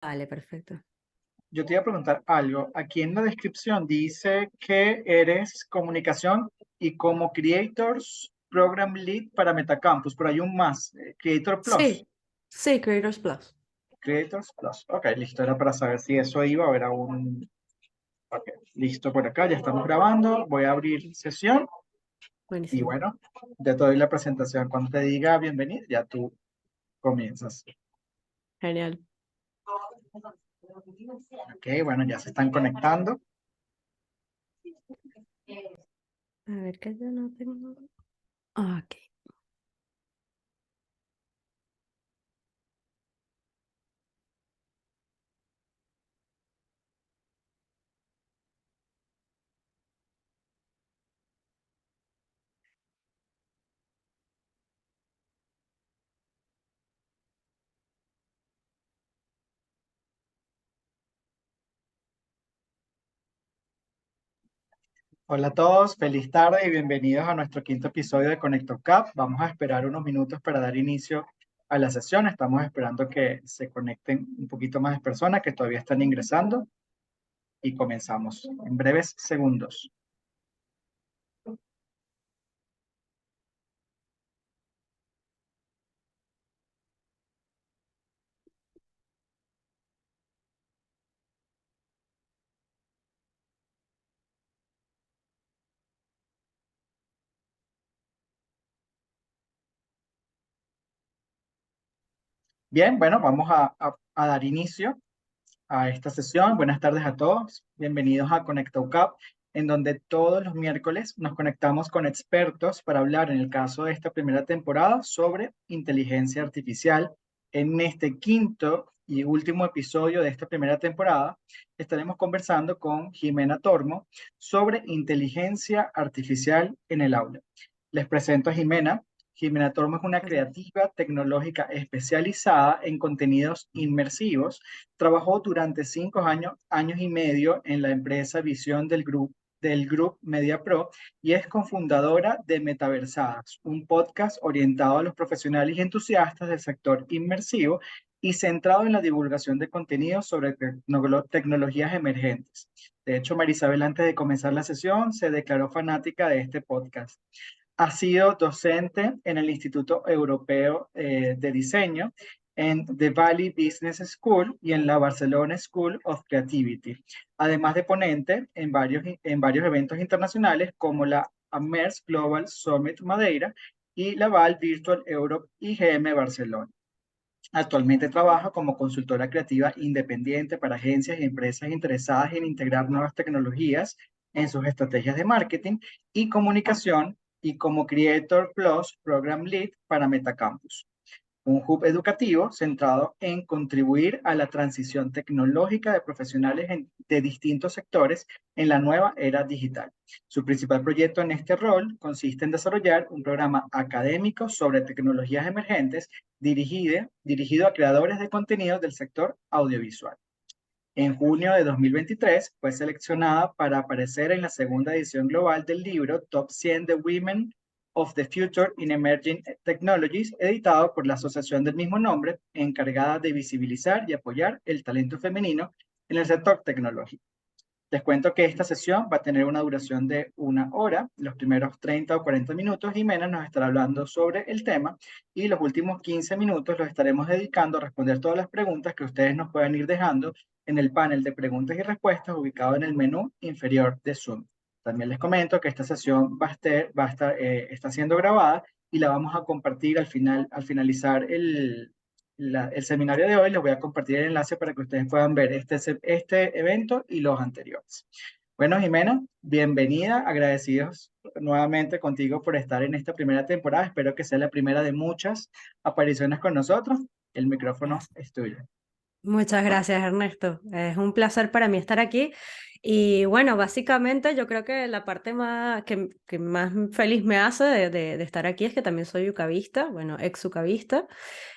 Vale, perfecto. Yo te iba a preguntar algo. Aquí en la descripción dice que eres comunicación y como Creators Program Lead para Metacampus, pero hay un más, Creator Plus. Sí, sí, Creators Plus. Creators Plus. Ok, listo. Era para saber si eso iba o era un... Ok, listo por acá. Ya estamos grabando. Voy a abrir sesión y Buenísimo. bueno, ya te doy la presentación. Cuando te diga bienvenido, ya tú comienzas. Genial. Ok, bueno, ya se están conectando. A ver, que yo no tengo. Ok. Hola a todos, feliz tarde y bienvenidos a nuestro quinto episodio de ConnectoCap. Vamos a esperar unos minutos para dar inicio a la sesión. Estamos esperando que se conecten un poquito más de personas que todavía están ingresando y comenzamos en breves segundos. Bien, bueno, vamos a dar inicio a esta sesión. Buenas tardes a todos. Bienvenidos a ConnectoCap, en donde todos los miércoles nos conectamos con expertos para hablar, en el caso de esta primera temporada, sobre inteligencia artificial. En este quinto y último episodio de esta primera temporada, estaremos conversando con Jimena Tormo sobre inteligencia artificial en el aula. Les presento a Jimena. Jimena Tormo es una Hola. creativa tecnológica especializada en contenidos inmersivos. Trabajó durante 5 años y medio en la empresa Visión del Group Media Pro y es cofundadora de Metaversadas, un podcast orientado a los profesionales y entusiastas del sector inmersivo y centrado en la divulgación de contenidos sobre tecnologías emergentes. De hecho, Marisabel, antes de comenzar la sesión, se declaró fanática de este podcast. Ha sido docente en el Instituto Europeo de Diseño, en The Valley Business School y en la Barcelona School of Creativity, además de ponente en varios eventos internacionales como la AMERS Global Summit Madeira y la VAL Virtual Europe IGM Barcelona. Actualmente trabaja como consultora creativa independiente para agencias y empresas interesadas en integrar nuevas tecnologías en sus estrategias de marketing y comunicación y como Creator Plus Program Lead para Metacampus, un hub educativo centrado en contribuir a la transición tecnológica de profesionales de distintos sectores en la nueva era digital. Su principal proyecto en este rol consiste en desarrollar un programa académico sobre tecnologías emergentes dirigido a creadores de contenidos del sector audiovisual. En junio de 2023 fue seleccionada para aparecer en la segunda edición global del libro Top 100 de Women of the Future in Emerging Technologies, editado por la asociación del mismo nombre, encargada de visibilizar y apoyar el talento femenino en el sector tecnológico. Les cuento que esta sesión va a tener una duración de 1 hora. Los primeros 30 o 40 minutos, Jimena nos estará hablando sobre el tema y los últimos 15 minutos los estaremos dedicando a responder todas las preguntas que ustedes nos puedan ir dejando en el panel de preguntas y respuestas ubicado en el menú inferior de Zoom. También les comento que esta sesión está siendo grabada y la vamos a compartir al finalizar el seminario de hoy. Les voy a compartir el enlace para que ustedes puedan ver este evento y los anteriores. Bueno, Jimena, bienvenida, agradecidos nuevamente contigo por estar en esta primera temporada. Espero que sea la primera de muchas apariciones con nosotros. El micrófono Gracias. es tuyo. Muchas gracias, Ernesto. Es un placer para mí estar aquí. Y bueno, básicamente yo creo que la parte que más feliz me hace de estar aquí es que también soy yucavista, bueno, ex yucavista.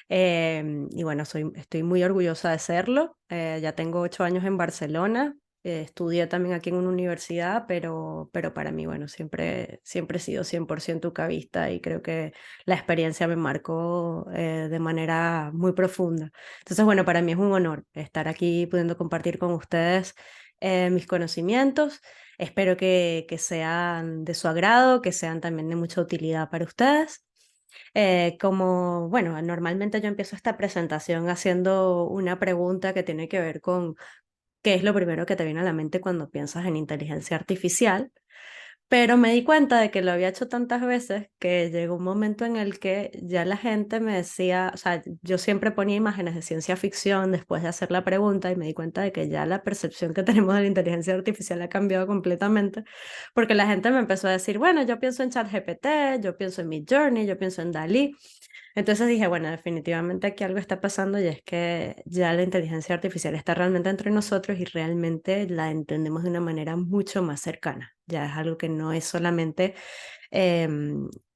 Y bueno, estoy muy orgullosa de serlo. Ya tengo 8 años en Barcelona. estudié también aquí en una universidad, pero para mí, bueno, siempre he sido 100% ucavista y creo que la experiencia me marcó de manera muy profunda. Entonces, bueno, para mí es un honor estar aquí pudiendo compartir con ustedes mis conocimientos. Espero que sean de su agrado, que sean también de mucha utilidad para ustedes. Como, bueno, normalmente yo empiezo esta presentación haciendo una pregunta que tiene que ver con qué es lo primero que te viene a la mente cuando piensas en inteligencia artificial. Pero me di cuenta de que lo había hecho tantas veces que llegó un momento en el que ya la gente me decía, o sea, yo siempre ponía imágenes de ciencia ficción después de hacer la pregunta y me di cuenta de que ya la percepción que tenemos de la inteligencia artificial ha cambiado completamente, porque la gente me empezó a decir, bueno, yo pienso en ChatGPT, yo pienso en Midjourney, yo pienso en Dalí. Entonces dije, bueno, definitivamente aquí algo está pasando y es que ya la inteligencia artificial está realmente entre nosotros y realmente la entendemos de una manera mucho más cercana. Ya es algo que no es solamente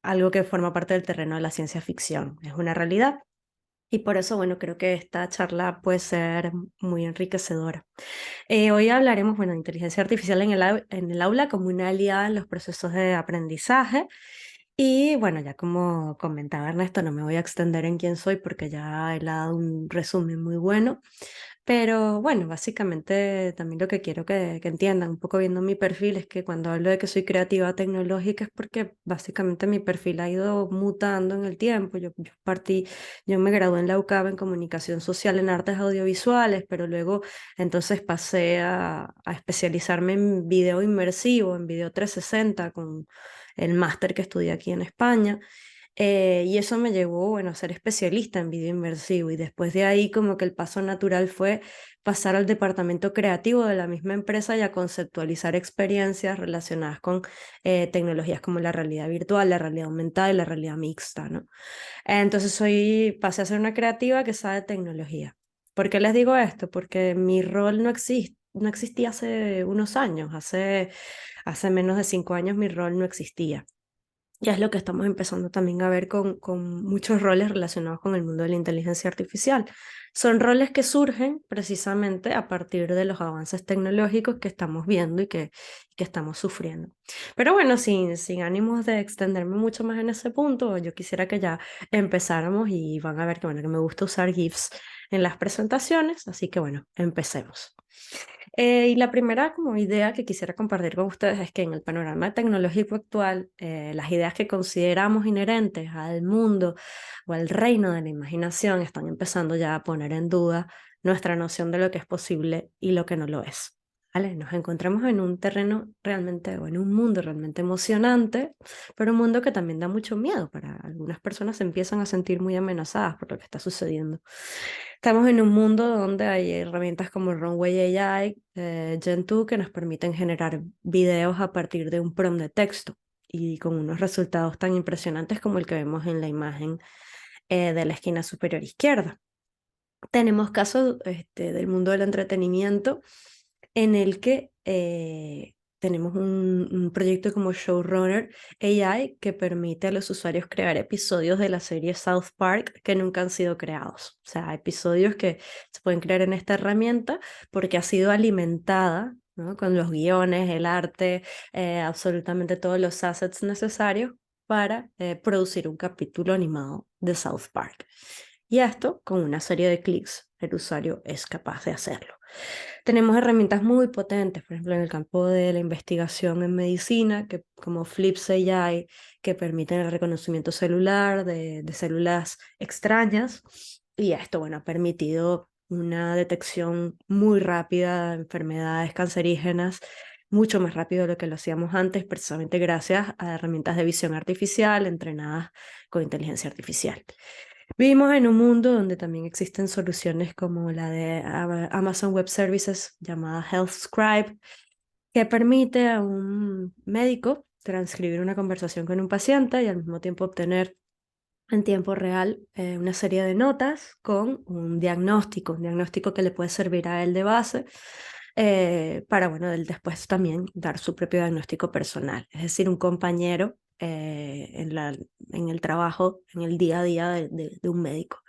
algo que forma parte del terreno de la ciencia ficción, es una realidad. Y por eso, bueno, creo que esta charla puede ser muy enriquecedora. Hoy hablaremos, bueno, de inteligencia artificial en el aula como una aliada en los procesos de aprendizaje. Y bueno, ya como comentaba Ernesto, no me voy a extender en quién soy porque ya él ha dado un resumen muy bueno. Pero bueno, básicamente también lo que quiero que entiendan, un poco viendo mi perfil, es que cuando hablo de que soy creativa tecnológica es porque básicamente mi perfil ha ido mutando en el tiempo. Yo me gradué en la UCAB en comunicación social en artes audiovisuales, pero luego entonces pasé a especializarme en video inmersivo, en video 360 con el máster que estudié aquí en España. Y eso me llevó, bueno, a ser especialista en video inmersivo y después de ahí como que el paso natural fue pasar al departamento creativo de la misma empresa y a conceptualizar experiencias relacionadas con tecnologías como la realidad virtual, la realidad aumentada y la realidad mixta, ¿no? Entonces pasé a ser una creativa que sabe tecnología. ¿Por qué les digo esto? Porque mi rol no existía hace unos años, hace menos de 5 años mi rol no existía. Ya es lo que estamos empezando también a ver con muchos roles relacionados con el mundo de la inteligencia artificial. Son roles que surgen precisamente a partir de los avances tecnológicos que estamos viendo y que estamos sufriendo. Pero bueno, sin ánimos de extenderme mucho más en ese punto, yo quisiera que ya empezáramos y van a ver que, bueno, que me gusta usar GIFs en las presentaciones, así que bueno, empecemos. Y la primera como idea que quisiera compartir con ustedes es que en el panorama tecnológico actual, las ideas que consideramos inherentes al mundo o al reino de la imaginación están empezando ya a poner en duda nuestra noción de lo que es posible y lo que no lo es. ¿Vale? Nos encontramos en un terreno realmente, o en un mundo realmente emocionante, pero un mundo que también da mucho miedo. Para algunas personas se empiezan a sentir muy amenazadas por lo que está sucediendo. Estamos en un mundo donde hay herramientas como Runway AI, Gen 2, que nos permiten generar videos a partir de un prompt de texto y con unos resultados tan impresionantes como el que vemos en la imagen de la esquina superior izquierda. Tenemos casos del mundo del entretenimiento en el que tenemos un proyecto como Showrunner AI que permite a los usuarios crear episodios de la serie South Park que nunca han sido creados. O sea, episodios que se pueden crear en esta herramienta porque ha sido alimentada, ¿no?, con los guiones, el arte, absolutamente todos los assets necesarios para producir un capítulo animado de South Park. Y esto, con una serie de clics, el usuario es capaz de hacerlo. Tenemos herramientas muy potentes, por ejemplo, en el campo de la investigación en medicina, como Flips AI, que permiten el reconocimiento celular de células extrañas. Y esto, bueno, ha permitido una detección muy rápida de enfermedades cancerígenas, mucho más rápido de lo que lo hacíamos antes, precisamente gracias a herramientas de visión artificial entrenadas con inteligencia artificial. Vivimos en un mundo donde también existen soluciones como la de Amazon Web Services llamada Health Scribe, que permite a un médico transcribir una conversación con un paciente y al mismo tiempo obtener en tiempo real una serie de notas con un diagnóstico que le puede servir a él de base para, bueno, él después también dar su propio diagnóstico personal, es decir, un compañero en el trabajo, en el día a día de un médico.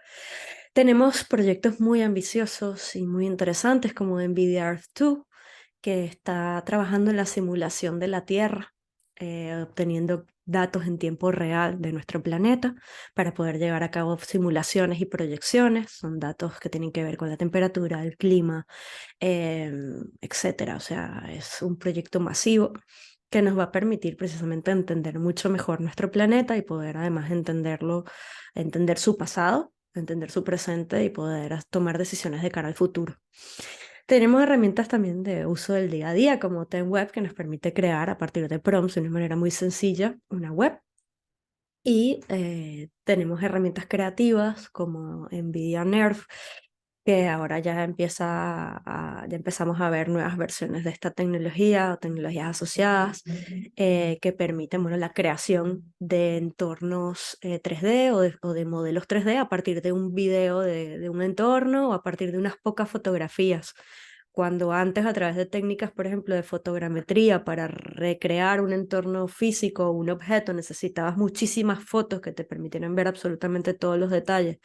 Tenemos proyectos muy ambiciosos y muy interesantes como NVIDIA Earth 2, que está trabajando en la simulación de la Tierra, obteniendo datos en tiempo real de nuestro planeta para poder llevar a cabo simulaciones y proyecciones. Son datos que tienen que ver con la temperatura, el clima, etcétera. O sea, es un proyecto masivo que nos va a permitir precisamente entender mucho mejor nuestro planeta y poder además entenderlo, entender su pasado, entender su presente y poder tomar decisiones de cara al futuro. Tenemos herramientas también de uso del día a día, como TenWeb, que nos permite crear a partir de prompts de una manera muy sencilla una web. Y tenemos herramientas creativas como NVIDIA Nerve, que ahora ya empezamos a ver nuevas versiones de esta tecnología o tecnologías asociadas que permiten, bueno, la creación de entornos 3D o de modelos 3D a partir de un video de un entorno o a partir de unas pocas fotografías. Cuando antes a través de técnicas, por ejemplo, de fotogrametría para recrear un entorno físico o un objeto, necesitabas muchísimas fotos que te permitieran ver absolutamente todos los detalles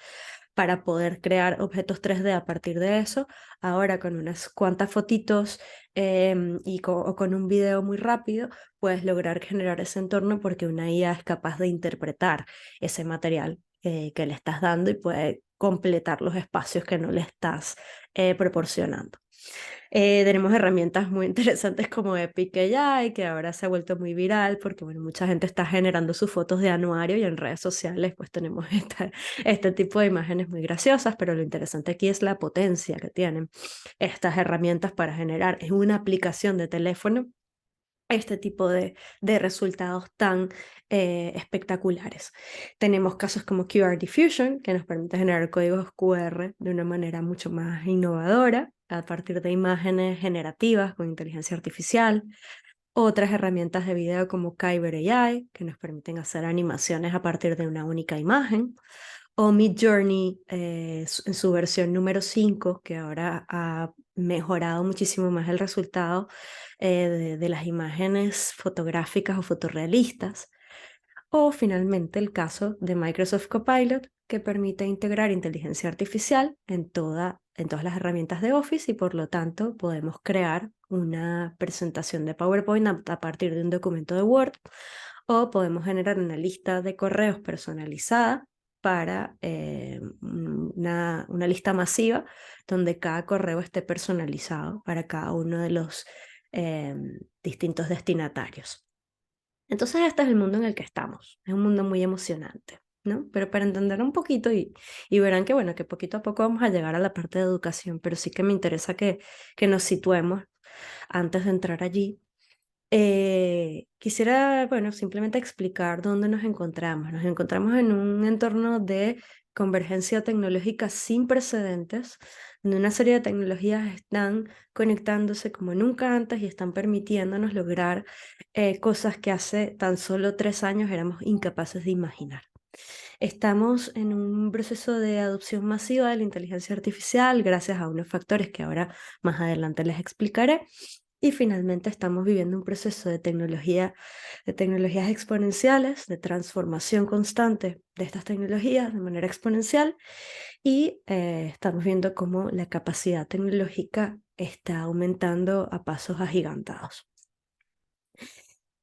para poder crear objetos 3D a partir de eso. Ahora con unas cuantas fotitos o con un video muy rápido, puedes lograr generar ese entorno porque una IA es capaz de interpretar ese material que le estás dando y puede completar los espacios que no le estás proporcionando. Tenemos herramientas muy interesantes como Epic AI, que ahora se ha vuelto muy viral porque bueno, mucha gente está generando sus fotos de anuario y en redes sociales pues tenemos este tipo de imágenes muy graciosas, pero lo interesante aquí es la potencia que tienen estas herramientas para generar en una aplicación de teléfono este tipo de resultados tan espectaculares. Tenemos casos como QR Diffusion, que nos permite generar códigos QR de una manera mucho más innovadora a partir de imágenes generativas con inteligencia artificial. Otras herramientas de video como Kyber AI, que nos permiten hacer animaciones a partir de una única imagen. O Midjourney en su versión número 5, que ahora ha mejorado muchísimo más el resultado de las imágenes fotográficas o fotorrealistas. O finalmente el caso de Microsoft Copilot, que permite integrar inteligencia artificial en todas las herramientas de Office y por lo tanto podemos crear una presentación de PowerPoint a partir de un documento de Word o podemos generar una lista de correos personalizada para una lista masiva donde cada correo esté personalizado para cada uno de los distintos destinatarios. Entonces este es el mundo en el que estamos. Es un mundo muy emocionante, ¿no? Pero para entender un poquito y verán que, bueno, que poquito a poco vamos a llegar a la parte de educación, pero sí que me interesa que nos situemos antes de entrar allí. Quisiera, bueno, simplemente explicar dónde nos encontramos. Nos encontramos en un entorno de convergencia tecnológica sin precedentes, donde una serie de tecnologías están conectándose como nunca antes y están permitiéndonos lograr cosas que hace tan solo 3 años éramos incapaces de imaginar. Estamos en un proceso de adopción masiva de la inteligencia artificial gracias a unos factores que ahora más adelante les explicaré. Y finalmente estamos viviendo un proceso de tecnologías exponenciales, de transformación constante de estas tecnologías de manera exponencial y estamos viendo cómo la capacidad tecnológica está aumentando a pasos agigantados.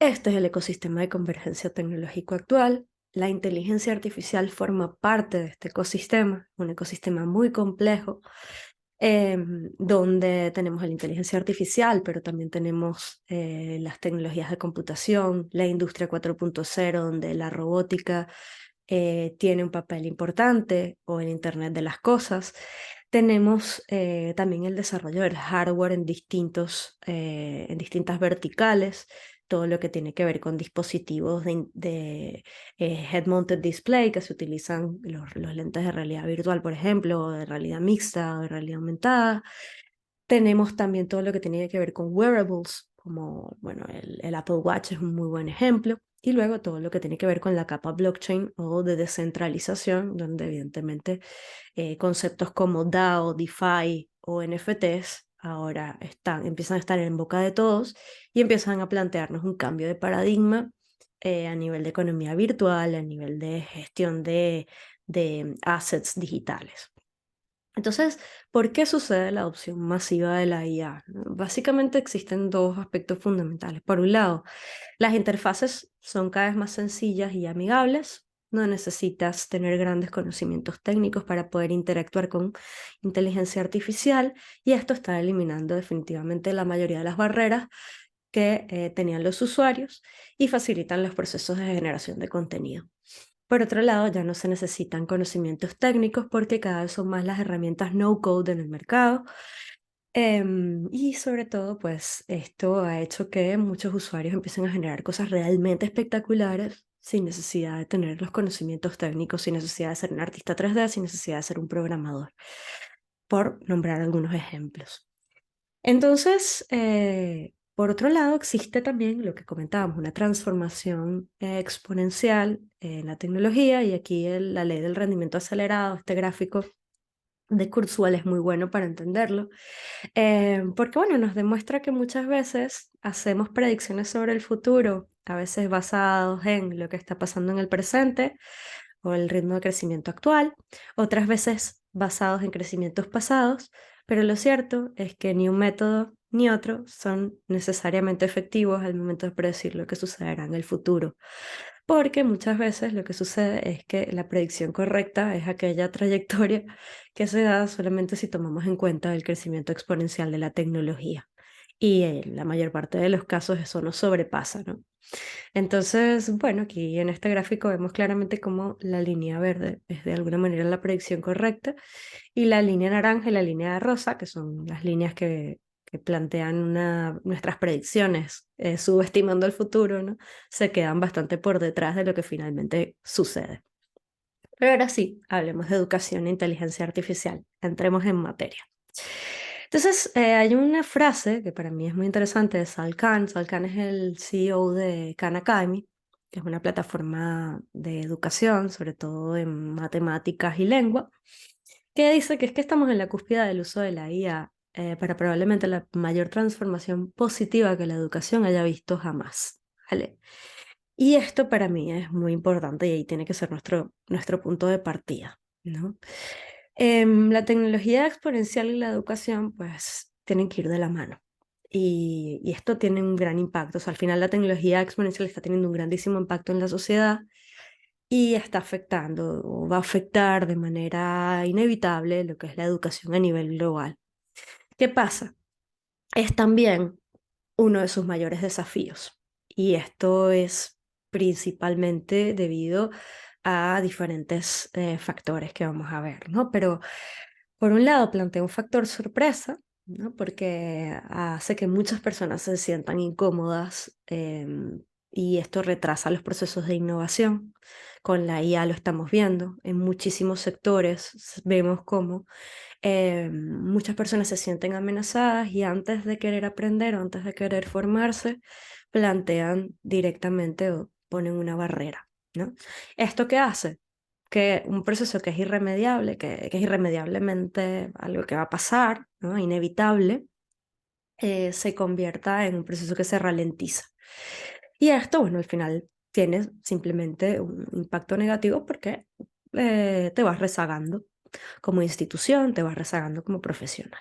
Este es el ecosistema de convergencia tecnológico actual. La inteligencia artificial forma parte de este ecosistema, un ecosistema muy complejo, donde tenemos la inteligencia artificial, pero también tenemos las tecnologías de computación, la industria 4.0, donde la robótica tiene un papel importante, o el Internet de las cosas. Tenemos también el desarrollo del hardware en distintas verticales, todo lo que tiene que ver con dispositivos de head-mounted display que se utilizan los lentes de realidad virtual, por ejemplo, o de realidad mixta o de realidad aumentada. Tenemos también todo lo que tiene que ver con wearables, como bueno, el Apple Watch es un muy buen ejemplo. Y luego todo lo que tiene que ver con la capa blockchain o de descentralización, donde evidentemente conceptos como DAO, DeFi o NFTs ahora empiezan a estar en boca de todos y empiezan a plantearnos un cambio de paradigma a nivel de economía virtual, a nivel de gestión de assets digitales. Entonces, ¿por qué sucede la adopción masiva de la IA? ¿No? Básicamente existen dos aspectos fundamentales. Por un lado, las interfaces son cada vez más sencillas y amigables. No necesitas tener grandes conocimientos técnicos para poder interactuar con inteligencia artificial y esto está eliminando definitivamente la mayoría de las barreras que tenían los usuarios y facilitan los procesos de generación de contenido. Por otro lado, ya no se necesitan conocimientos técnicos porque cada vez son más las herramientas no-code en el mercado. Y sobre todo, pues esto ha hecho que muchos usuarios empiecen a generar cosas realmente espectaculares sin necesidad de tener los conocimientos técnicos, sin necesidad de ser un artista 3D, sin necesidad de ser un programador, por nombrar algunos ejemplos. Entonces, por otro lado, existe también lo que comentábamos, una transformación exponencial en la tecnología y aquí la ley del rendimiento acelerado, este gráfico de Kurzweil es muy bueno para entenderlo, porque bueno, nos demuestra que muchas veces hacemos predicciones sobre el futuro, a veces basados en lo que está pasando en el presente o el ritmo de crecimiento actual, otras veces basados en crecimientos pasados, pero lo cierto es que ni un método ni otro son necesariamente efectivos al momento de predecir lo que sucederá en el futuro. Porque muchas veces lo que sucede es que la predicción correcta es aquella trayectoria que se da solamente si tomamos en cuenta el crecimiento exponencial de la tecnología. Y en la mayor parte de los casos eso nos sobrepasa, ¿no? Entonces, bueno, aquí en este gráfico vemos claramente cómo la línea verde es de alguna manera la predicción correcta y la línea naranja y la línea rosa, que son las líneas que plantean nuestras predicciones, subestimando el futuro, ¿no? Se quedan bastante por detrás de lo que finalmente sucede. Pero ahora sí, hablemos de educación e inteligencia artificial. Entremos en materia. Entonces, hay una frase que para mí es muy interesante de Sal Khan. Sal Khan es el CEO de Khan Academy, que es una plataforma de educación, sobre todo en matemáticas y lengua, que dice que es que estamos en la cúspide del uso de la IA para probablemente la mayor transformación positiva que la educación haya visto jamás. ¿Vale? Y esto para mí es muy importante y ahí tiene que ser nuestro punto de partida, ¿no? La tecnología exponencial y la educación, pues, tienen que ir de la mano. Y esto tiene un gran impacto. O sea, al final la tecnología exponencial está teniendo un grandísimo impacto en la sociedad y está afectando o va a afectar de manera inevitable lo que es la educación a nivel global. ¿Qué pasa? Es también uno de sus mayores desafíos. Y esto es principalmente debido a diferentes factores que vamos a ver, ¿no? Pero por un lado plantea un factor sorpresa, ¿no? Porque hace que muchas personas se sientan incómodas y esto retrasa los procesos de innovación. Con la IA lo estamos viendo. En muchísimos sectores vemos cómo muchas personas se sienten amenazadas y antes de querer aprender o antes de querer formarse, plantean directamente o ponen una barrera, ¿no? ¿Esto qué hace? Que un proceso que es irremediable, que es irremediablemente algo que va a pasar, ¿no? Inevitable, se convierta en un proceso que se ralentiza. Y esto, bueno, al final tiene simplemente un impacto negativo porque te vas rezagando como institución, te vas rezagando como profesional.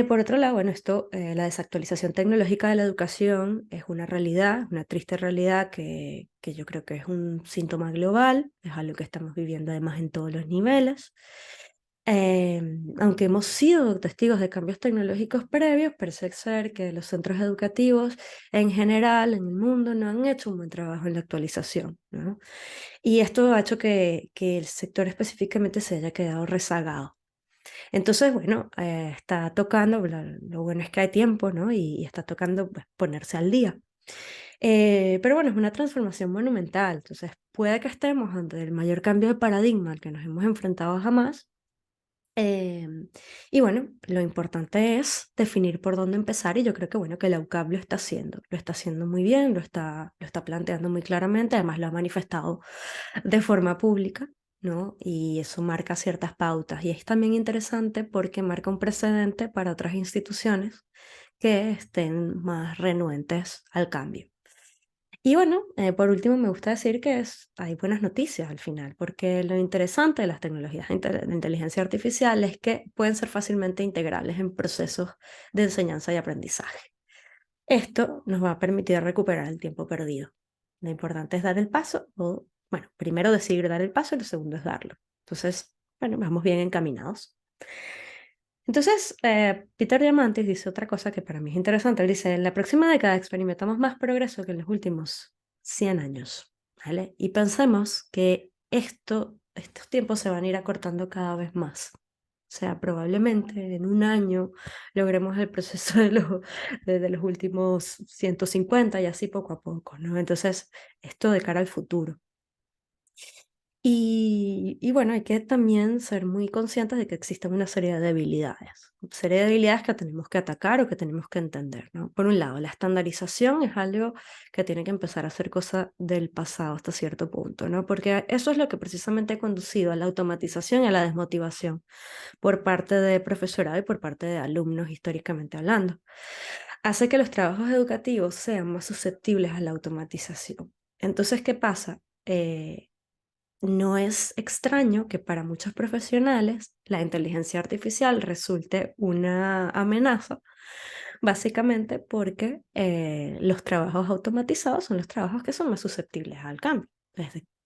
Por otro lado, bueno, la desactualización tecnológica de la educación es una realidad, una triste realidad que yo creo que es un síntoma global, es algo que estamos viviendo además en todos los niveles. Aunque hemos sido testigos de cambios tecnológicos previos, parece ser que los centros educativos en general en el mundo no han hecho un buen trabajo en la actualización, ¿no? Y esto ha hecho que el sector específicamente se haya quedado rezagado. Entonces, bueno, está tocando, lo bueno es que hay tiempo, ¿no? Y está tocando pues, ponerse al día. Pero bueno, es una transformación monumental. Entonces, puede que estemos ante el mayor cambio de paradigma al que nos hemos enfrentado jamás. Y bueno, lo importante es definir por dónde empezar y yo creo que bueno, que la UCAP lo está haciendo muy bien, lo está planteando muy claramente, además lo ha manifestado de forma pública, ¿no? Y eso marca ciertas pautas. Y es también interesante porque marca un precedente para otras instituciones que estén más renuentes al cambio. Y bueno, por último me gusta decir que hay buenas noticias al final, porque lo interesante de las tecnologías de inteligencia artificial es que pueden ser fácilmente integrables en procesos de enseñanza y aprendizaje. Esto nos va a permitir recuperar el tiempo perdido. Lo importante es dar el paso, o bueno, primero decidir dar el paso y lo segundo es darlo. Entonces, bueno, vamos bien encaminados. Entonces, Peter Diamandis dice otra cosa que para mí es interesante. Él dice, en la próxima década experimentamos más progreso que en los últimos 100 años, ¿vale? Y pensemos que estos tiempos se van a ir acortando cada vez más. O sea, probablemente en un año logremos el proceso de los últimos 150 y así poco a poco, ¿no? Entonces, esto de cara al futuro. Y bueno, hay que también ser muy conscientes de que existen una serie de debilidades, una serie de debilidades que tenemos que atacar o que tenemos que entender, ¿no? Por un lado, la estandarización es algo que tiene que empezar a ser cosa del pasado hasta cierto punto, ¿no? Porque eso es lo que precisamente ha conducido a la automatización y a la desmotivación por parte de profesorado y por parte de alumnos históricamente hablando. Hace que los trabajos educativos sean más susceptibles a la automatización. Entonces, ¿qué pasa? No es extraño que para muchos profesionales la inteligencia artificial resulte una amenaza, básicamente porque los trabajos automatizados son los trabajos que son más susceptibles al cambio.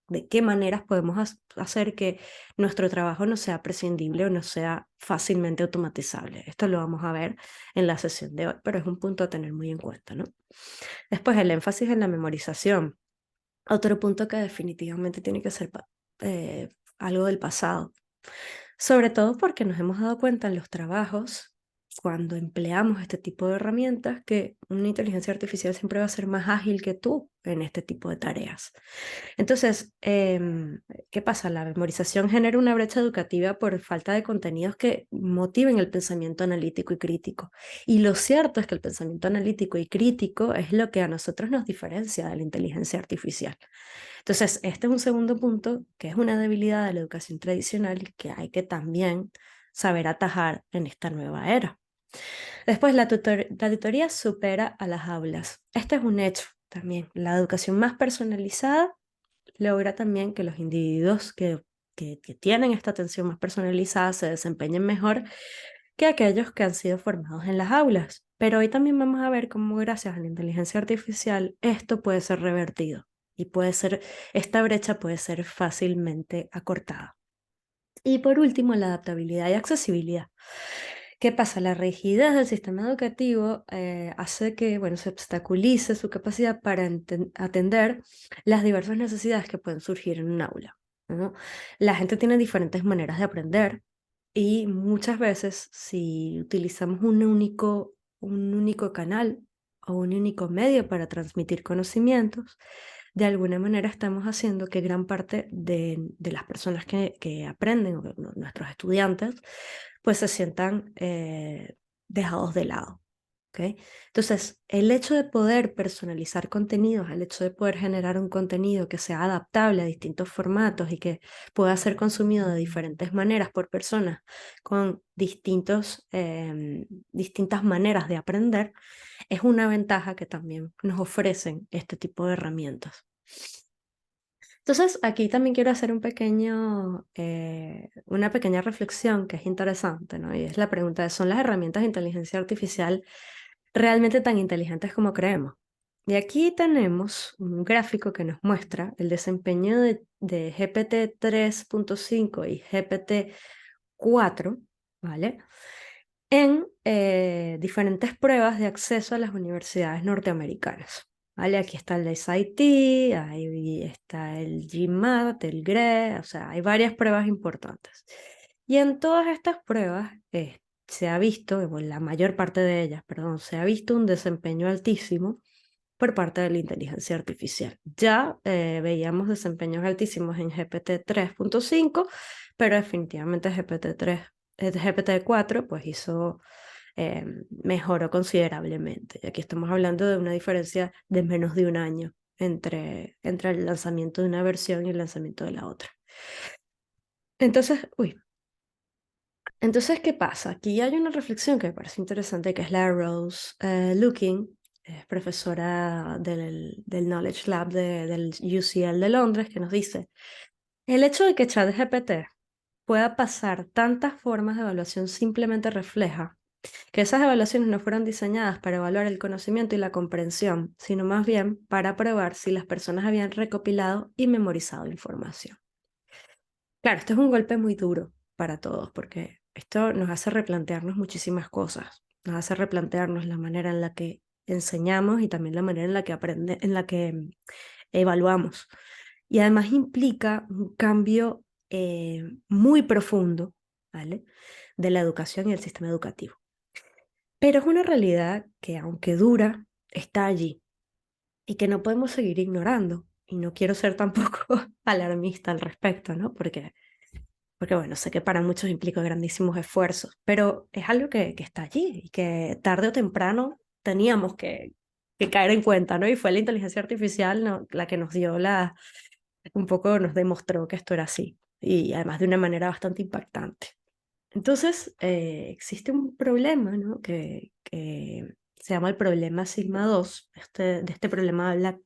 De qué maneras podemos hacer que nuestro trabajo no sea prescindible o no sea fácilmente automatizable. Esto lo vamos a ver en la sesión de hoy, pero es un punto a tener muy en cuenta, ¿no? Después, el énfasis en la memorización. Otro punto que definitivamente tiene que ser algo del pasado, sobre todo porque nos hemos dado cuenta en los trabajos, cuando empleamos este tipo de herramientas, que una inteligencia artificial siempre va a ser más ágil que tú en este tipo de tareas. Entonces, ¿qué pasa? La memorización genera una brecha educativa por falta de contenidos que motiven el pensamiento analítico y crítico. Y lo cierto es que el pensamiento analítico y crítico es lo que a nosotros nos diferencia de la inteligencia artificial. Entonces, este es un segundo punto que es una debilidad de la educación tradicional y que hay que también saber atajar en esta nueva era. Después, la tutoría supera a las aulas. Este es un hecho también. La educación más personalizada logra también que los individuos que tienen esta atención más personalizada se desempeñen mejor que aquellos que han sido formados en las aulas. Pero hoy también vamos a ver cómo gracias a la inteligencia artificial esto puede ser revertido y esta brecha puede ser fácilmente acortada. Y por último, la adaptabilidad y accesibilidad. ¿Qué pasa? La rigidez del sistema educativo hace que, bueno, se obstaculice su capacidad para atender las diversas necesidades que pueden surgir en un aula, ¿no? La gente tiene diferentes maneras de aprender y muchas veces si utilizamos un único canal o un único medio para transmitir conocimientos, de alguna manera estamos haciendo que gran parte de las personas que aprenden, o nuestros estudiantes, pues se sientan dejados de lado. ¿Ok? Entonces, el hecho de poder personalizar contenidos, el hecho de poder generar un contenido que sea adaptable a distintos formatos y que pueda ser consumido de diferentes maneras por personas con distintas maneras de aprender, es una ventaja que también nos ofrecen este tipo de herramientas. Entonces, aquí también quiero hacer una pequeña reflexión que es interesante, ¿no? Y es la pregunta de, ¿son las herramientas de inteligencia artificial realmente tan inteligentes como creemos? Y aquí tenemos un gráfico que nos muestra el desempeño de GPT 3.5 y GPT 4, ¿vale? En diferentes pruebas de acceso a las universidades norteamericanas. ¿Vale? Aquí está el SAT, ahí está el GMAT, el GRE, o sea, hay varias pruebas importantes. Y en todas estas pruebas se ha visto, o en la mayor parte de ellas, perdón, se ha visto un desempeño altísimo por parte de la inteligencia artificial. Ya veíamos desempeños altísimos en GPT 3.5, pero definitivamente GPT 4 pues mejoró considerablemente. Y aquí estamos hablando de una diferencia de menos de un año entre el lanzamiento de una versión y el lanzamiento de la otra. Entonces, ¿qué pasa? Aquí hay una reflexión que me parece interesante, que es la Rose Looking, es profesora del Knowledge Lab del UCL de Londres, que nos dice, el hecho de que ChatGPT pueda pasar tantas formas de evaluación simplemente refleja que esas evaluaciones no fueron diseñadas para evaluar el conocimiento y la comprensión, sino más bien para probar si las personas habían recopilado y memorizado información. Claro, esto es un golpe muy duro para todos, porque esto nos hace replantearnos muchísimas cosas, nos hace replantearnos la manera en la que enseñamos y también la manera en la que evaluamos. Y además implica un cambio muy profundo, ¿vale? De la educación y el sistema educativo. Pero es una realidad que, aunque dura, está allí y que no podemos seguir ignorando. Y no quiero ser tampoco alarmista al respecto, ¿no? Porque bueno, sé que para muchos implica grandísimos esfuerzos, pero es algo que está allí y que tarde o temprano teníamos que caer en cuenta, ¿no? Y fue la inteligencia artificial, ¿no?, la que nos dio un poco nos demostró que esto era así, y además de una manera bastante impactante. Entonces, existe un problema, ¿no?, que se llama el problema Sigma 2. De este problema habla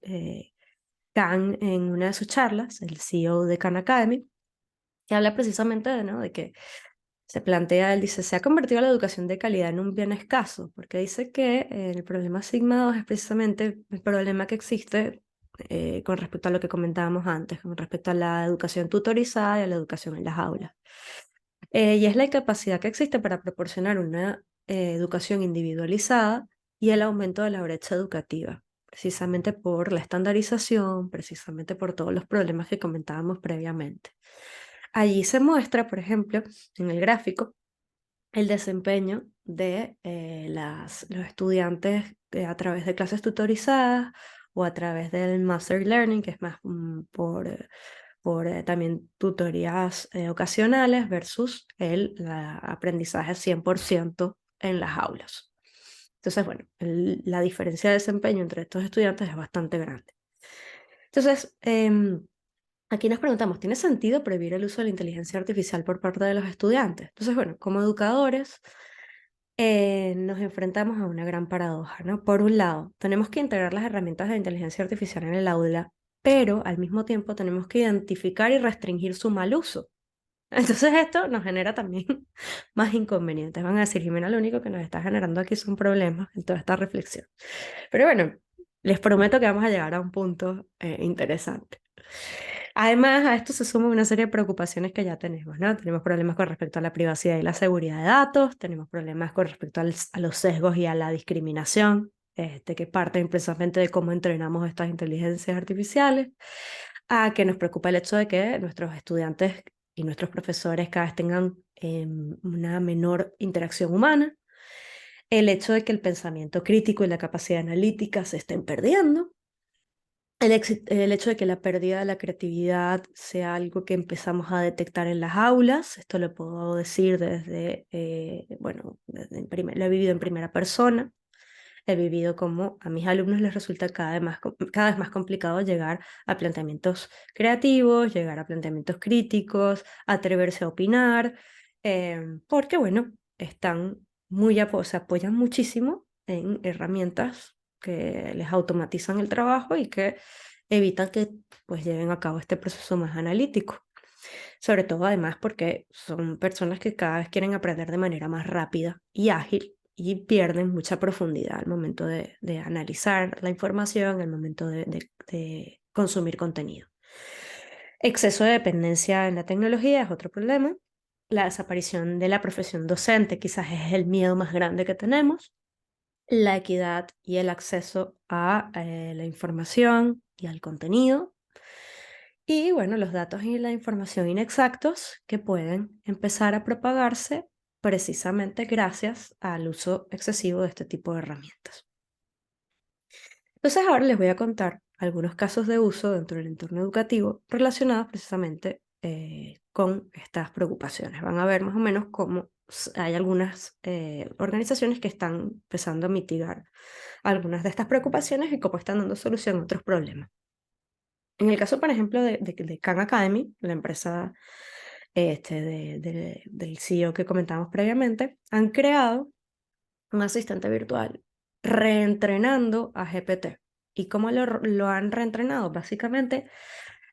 Khan en una de sus charlas, el CEO de Khan Academy, que habla precisamente de, ¿no?, de que se plantea, él dice, se ha convertido la educación de calidad en un bien escaso, porque dice que el problema Sigma 2 es precisamente el problema que existe con respecto a lo que comentábamos antes, con respecto a la educación tutorizada y a la educación en las aulas. Y es la incapacidad que existe para proporcionar una educación individualizada y el aumento de la brecha educativa, precisamente por la estandarización, precisamente por todos los problemas que comentábamos previamente. Allí se muestra, por ejemplo, en el gráfico, el desempeño de los estudiantes a través de clases tutorizadas o a través del Master Learning, que es más por también tutorías ocasionales versus el aprendizaje 100% en las aulas. Entonces, bueno, la diferencia de desempeño entre estos estudiantes es bastante grande. Entonces, aquí nos preguntamos, ¿tiene sentido prohibir el uso de la inteligencia artificial por parte de los estudiantes? Entonces, bueno, como educadores, nos enfrentamos a una gran paradoja, ¿no? Por un lado, tenemos que integrar las herramientas de inteligencia artificial en el aula, pero al mismo tiempo tenemos que identificar y restringir su mal uso. Entonces esto nos genera también más inconvenientes. Van a decir, Jimena, lo único que nos está generando aquí son problemas en toda esta reflexión. Pero bueno, les prometo que vamos a llegar a un punto interesante. Además, a esto se suma una serie de preocupaciones que ya tenemos, ¿no? Tenemos problemas con respecto a la privacidad y la seguridad de datos, tenemos problemas con respecto a los sesgos y a la discriminación, que parten precisamente de cómo entrenamos estas inteligencias artificiales, a que nos preocupa el hecho de que nuestros estudiantes y nuestros profesores cada vez tengan una menor interacción humana, el hecho de que el pensamiento crítico y la capacidad analítica se estén perdiendo, el hecho de que la pérdida de la creatividad sea algo que empezamos a detectar en las aulas. Esto lo puedo decir desde, bueno, lo he vivido en primera persona. He vivido como a mis alumnos les resulta cada vez más complicado llegar a planteamientos creativos, llegar a planteamientos críticos, atreverse a opinar, porque, bueno, se apoyan muchísimo en herramientas que les automatizan el trabajo y que evitan que pues lleven a cabo este proceso más analítico. Sobre todo además porque son personas que cada vez quieren aprender de manera más rápida y ágil y pierden mucha profundidad al momento de analizar la información, al momento de consumir contenido. Exceso de dependencia en la tecnología es otro problema. La desaparición de la profesión docente quizás es el miedo más grande que tenemos. La equidad y el acceso a la información y al contenido. Y bueno, los datos y la información inexactos que pueden empezar a propagarse precisamente gracias al uso excesivo de este tipo de herramientas. Entonces ahora les voy a contar algunos casos de uso dentro del entorno educativo relacionados precisamente con estas preocupaciones. Van a ver más o menos cómo hay algunas organizaciones que están empezando a mitigar algunas de estas preocupaciones y cómo están dando solución a otros problemas. En el caso, por ejemplo, de Khan Academy, la empresa del CEO que comentábamos previamente, han creado un asistente virtual reentrenando a GPT. ¿Y cómo lo han reentrenado? Básicamente,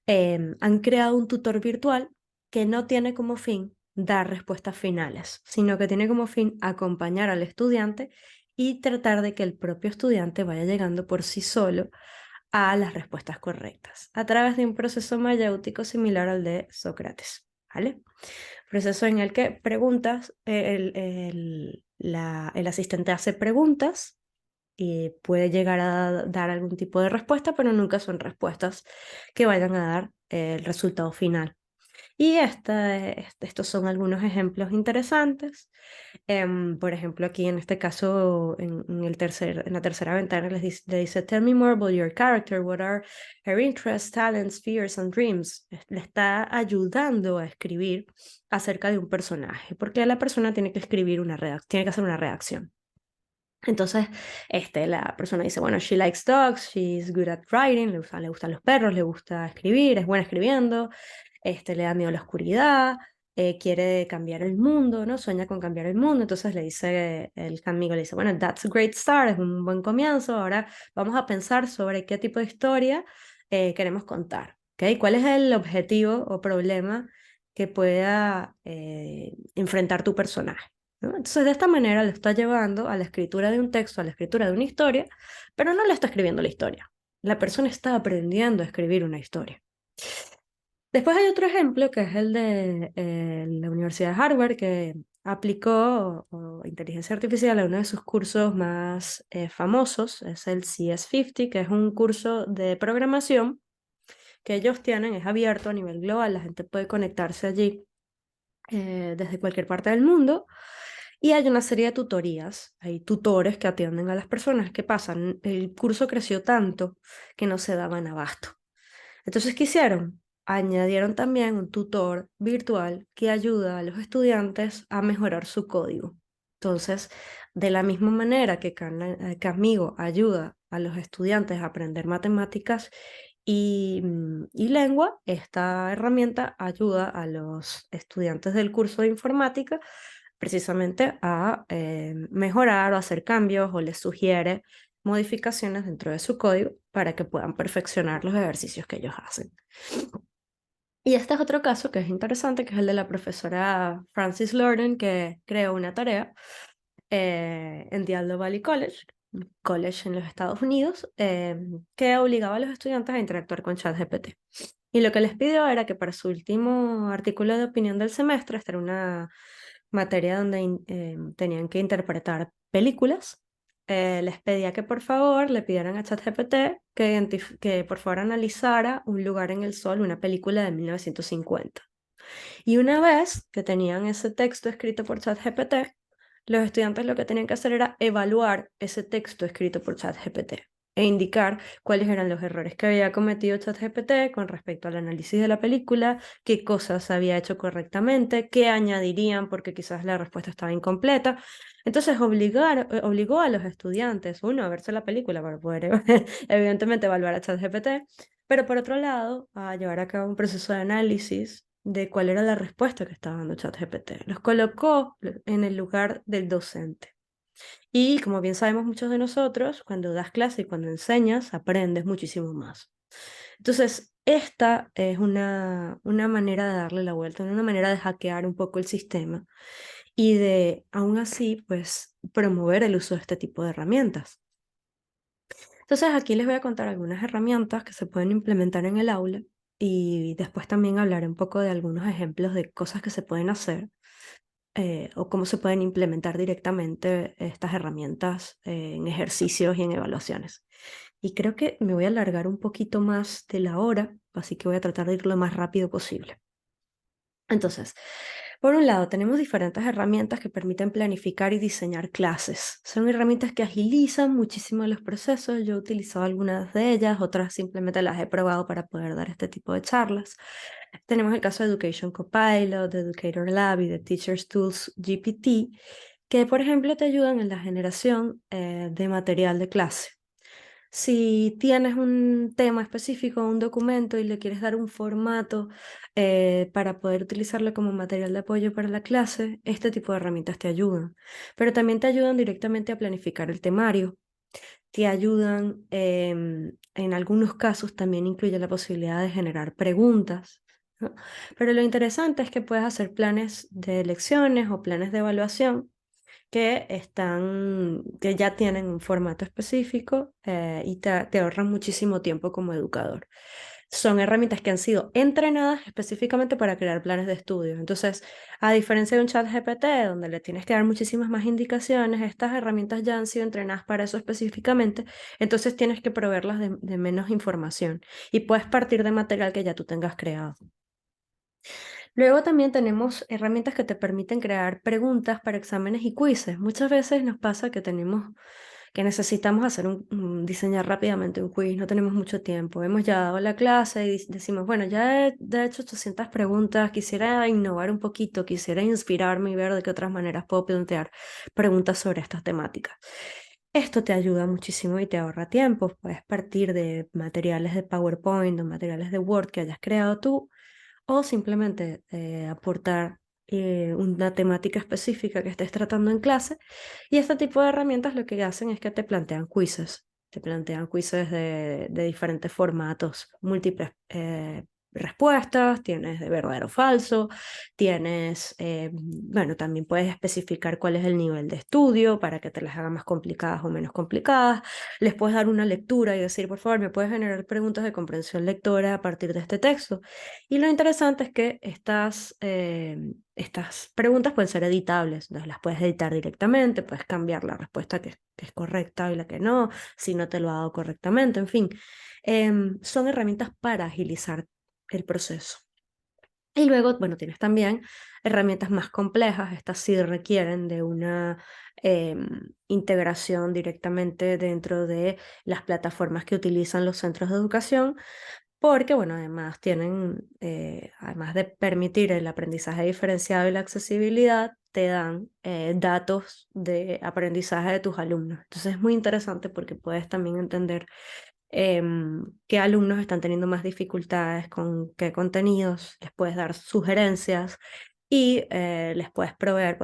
han creado un tutor virtual que no tiene como fin dar respuestas finales, sino que tiene como fin acompañar al estudiante y tratar de que el propio estudiante vaya llegando por sí solo a las respuestas correctas, a través de un proceso mayéutico similar al de Sócrates, ¿vale? Proceso en el que preguntas, el asistente hace preguntas y puede llegar a dar algún tipo de respuesta, pero nunca son respuestas que vayan a dar el resultado final. Y estos son algunos ejemplos interesantes. Por ejemplo, aquí en este caso, en la tercera ventana, le dice, Tell me more about your character. What are her interests, talents, fears and dreams? Le está ayudando a escribir acerca de un personaje, porque la persona tiene que escribir tiene que hacer una redacción. Entonces, la persona dice, bueno, she likes dogs, she's good at writing, le gustan los perros, le gusta escribir, es buena escribiendo, le da miedo a la oscuridad, quiere cambiar el mundo, ¿no? Sueña con cambiar el mundo. Entonces le dice, el amigo le dice, bueno, that's a great start, es un buen comienzo. Ahora vamos a pensar sobre qué tipo de historia queremos contar, ¿ok? ¿Cuál es el objetivo o problema que pueda enfrentar tu personaje? ¿No? Entonces, de esta manera le está llevando a la escritura de un texto, a la escritura de una historia, pero no le está escribiendo la historia. La persona está aprendiendo a escribir una historia. Después hay otro ejemplo que es el de la Universidad de Harvard, que aplicó inteligencia artificial a uno de sus cursos más famosos, es el CS50, que es un curso de programación que ellos tienen, es abierto a nivel global, la gente puede conectarse allí desde cualquier parte del mundo. Y hay una serie de tutorías, hay tutores que atienden a las personas que pasan. El curso creció tanto que no se daban abasto. Entonces, ¿qué hicieron? Añadieron también un tutor virtual que ayuda a los estudiantes a mejorar su código. Entonces, de la misma manera que Camigo ayuda a los estudiantes a aprender matemáticas y lengua, esta herramienta ayuda a los estudiantes del curso de informática precisamente a mejorar o hacer cambios o les sugiere modificaciones dentro de su código para que puedan perfeccionar los ejercicios que ellos hacen. Y este es otro caso que es interesante, que es el de la profesora Frances Lorden, que creó una tarea en Diablo Valley College, un college en los Estados Unidos, que obligaba a los estudiantes a interactuar con ChatGPT. Y lo que les pidió era que para su último artículo de opinión del semestre, esta era una materia donde tenían que interpretar películas, les pedía que por favor le pidieran a ChatGPT que por favor analizara Un lugar en el sol, una película de 1950. Y una vez que tenían ese texto escrito por ChatGPT, los estudiantes lo que tenían que hacer era evaluar ese texto escrito por ChatGPT e indicar cuáles eran los errores que había cometido ChatGPT con respecto al análisis de la película, qué cosas había hecho correctamente, qué añadirían porque quizás la respuesta estaba incompleta. Entonces obligó a los estudiantes, uno, a verse la película para poder evidentemente evaluar a ChatGPT, pero por otro lado, a llevar a cabo un proceso de análisis de cuál era la respuesta que estaba dando ChatGPT. Los colocó en el lugar del docente. Y como bien sabemos muchos de nosotros, cuando das clase y cuando enseñas, aprendes muchísimo más. Entonces, esta es una manera de darle la vuelta, una manera de hackear un poco el sistema y de, aún así, pues, promover el uso de este tipo de herramientas. Entonces, aquí les voy a contar algunas herramientas que se pueden implementar en el aula y después también hablaré un poco de algunos ejemplos de cosas que se pueden hacer o cómo se pueden implementar directamente estas herramientas en ejercicios y en evaluaciones. Y creo que me voy a alargar un poquito más de la hora, así que voy a tratar de ir lo más rápido posible. Entonces, por un lado, tenemos diferentes herramientas que permiten planificar y diseñar clases. Son herramientas que agilizan muchísimo los procesos. Yo he utilizado algunas de ellas, otras simplemente las he probado para poder dar este tipo de charlas. Tenemos el caso de Education Copilot, de Educator Lab y de Teachers Tools GPT, que por ejemplo te ayudan en la generación de material de clase. Si tienes un tema específico, un documento y le quieres dar un formato para poder utilizarlo como material de apoyo para la clase, este tipo de herramientas te ayudan. Pero también te ayudan directamente a planificar el temario. te ayudan, en algunos casos también incluye la posibilidad de generar preguntas, ¿no? Pero lo interesante es que puedes hacer planes de lecciones o planes de evaluación que ya tienen un formato específico, y te ahorran muchísimo tiempo como educador. Son herramientas que han sido entrenadas específicamente para crear planes de estudio. Entonces, a diferencia de un chat GPT, donde le tienes que dar muchísimas más indicaciones, estas herramientas ya han sido entrenadas para eso específicamente, entonces tienes que proveerlas de menos información y puedes partir de material que ya tú tengas creado. Luego también tenemos herramientas que te permiten crear preguntas para exámenes y quizzes. Muchas veces nos pasa que necesitamos hacer diseñar rápidamente un quiz, no tenemos mucho tiempo. Hemos ya dado la clase y decimos, bueno, ya he hecho 800 preguntas, quisiera innovar un poquito, quisiera inspirarme y ver de qué otras maneras puedo plantear preguntas sobre estas temáticas. Esto te ayuda muchísimo y te ahorra tiempo. Puedes partir de materiales de PowerPoint o materiales de Word que hayas creado tú o simplemente aportar una temática específica que estés tratando en clase. Y este tipo de herramientas lo que hacen es que te plantean quizzes de diferentes formatos, múltiples respuestas, tienes de verdadero o falso, tienes, bueno, también puedes especificar cuál es el nivel de estudio para que te las haga más complicadas o menos complicadas. Les puedes dar una lectura y decir, por favor, me puedes generar preguntas de comprensión lectora a partir de este texto. Y lo interesante es que estas preguntas pueden ser editables, entonces las puedes editar directamente, puedes cambiar la respuesta que es correcta y la que no, si no te lo ha dado correctamente, en fin. Son herramientas para agilizar el proceso. Y luego, bueno, tienes también herramientas más complejas, estas sí requieren de una integración directamente dentro de las plataformas que utilizan los centros de educación, porque, bueno, además además de permitir el aprendizaje diferenciado y la accesibilidad, te dan datos de aprendizaje de tus alumnos. Entonces es muy interesante porque puedes también entender qué alumnos están teniendo más dificultades con qué contenidos, les puedes dar sugerencias y les puedes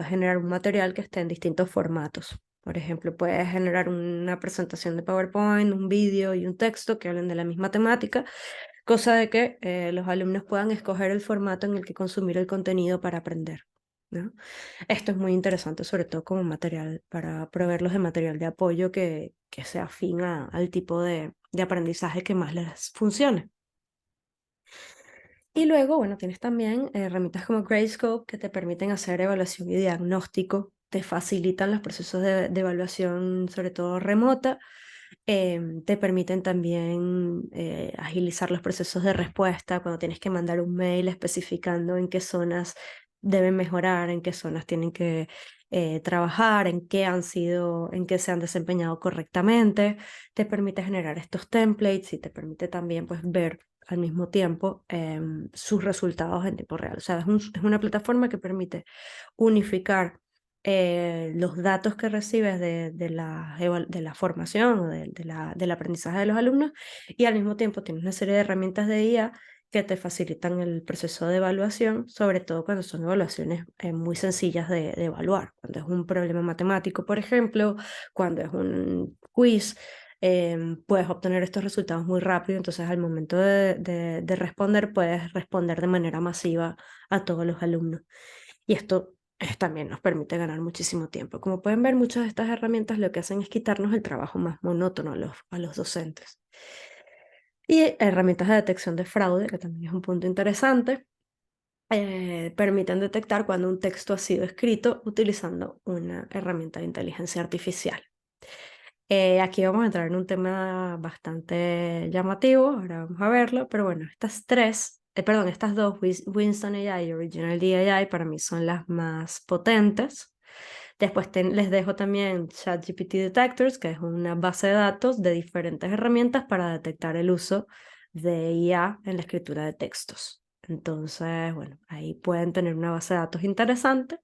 generar un material que esté en distintos formatos. Por ejemplo, puedes generar una presentación de PowerPoint, un vídeo y un texto que hablen de la misma temática, cosa de que los alumnos puedan escoger el formato en el que consumir el contenido para aprender, ¿no? Esto es muy interesante, sobre todo como material, para proveerlos de material de apoyo que sea afín al tipo de aprendizaje que más les funcione. Y luego, bueno, tienes también herramientas como Gradescope que te permiten hacer evaluación y diagnóstico, te facilitan los procesos de evaluación, sobre todo remota, te permiten también agilizar los procesos de respuesta cuando tienes que mandar un mail especificando en qué zonas deben mejorar, en qué zonas tienen que trabajar, en qué se han desempeñado correctamente. Te permite generar estos templates y te permite también pues ver al mismo tiempo sus resultados en tiempo real. O sea, es una plataforma que permite unificar los datos que recibes de la formación o del aprendizaje de los alumnos, y al mismo tiempo tienes una serie de herramientas de IA que te facilitan el proceso de evaluación, sobre todo cuando son evaluaciones muy sencillas de evaluar, cuando es un problema matemático, por ejemplo, cuando es un quiz. Puedes obtener estos resultados muy rápido, entonces al momento de responder puedes responder de manera masiva a todos los alumnos. Y esto también nos permite ganar muchísimo tiempo. Como pueden ver, muchas de estas herramientas lo que hacen es quitarnos el trabajo más monótono a los docentes. Y herramientas de detección de fraude, que también es un punto interesante, permiten detectar cuando un texto ha sido escrito utilizando una herramienta de inteligencia artificial. Aquí vamos a entrar en un tema bastante llamativo, ahora vamos a verlo, pero bueno, estas dos, Winston AI y Original AI, para mí son las más potentes. Después les dejo también ChatGPT Detectors, que es una base de datos de diferentes herramientas para detectar el uso de IA en la escritura de textos. Entonces, bueno, ahí pueden tener una base de datos interesante,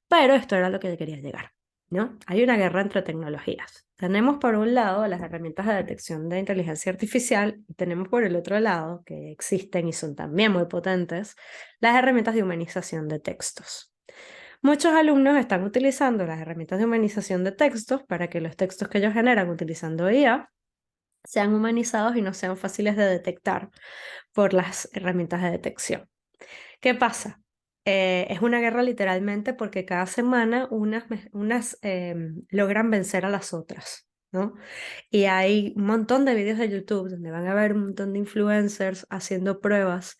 pero esto era lo que quería llegar, ¿no? Hay una guerra entre tecnologías. Tenemos por un lado las herramientas de detección de inteligencia artificial y tenemos por el otro lado, que existen y son también muy potentes, las herramientas de humanización de textos. Muchos alumnos están utilizando las herramientas de humanización de textos para que los textos que ellos generan utilizando IA sean humanizados y no sean fáciles de detectar por las herramientas de detección. ¿Qué pasa? Es una guerra literalmente porque cada semana unas logran vencer a las otras, ¿no? Y hay un montón de videos de YouTube donde van a ver un montón de influencers haciendo pruebas,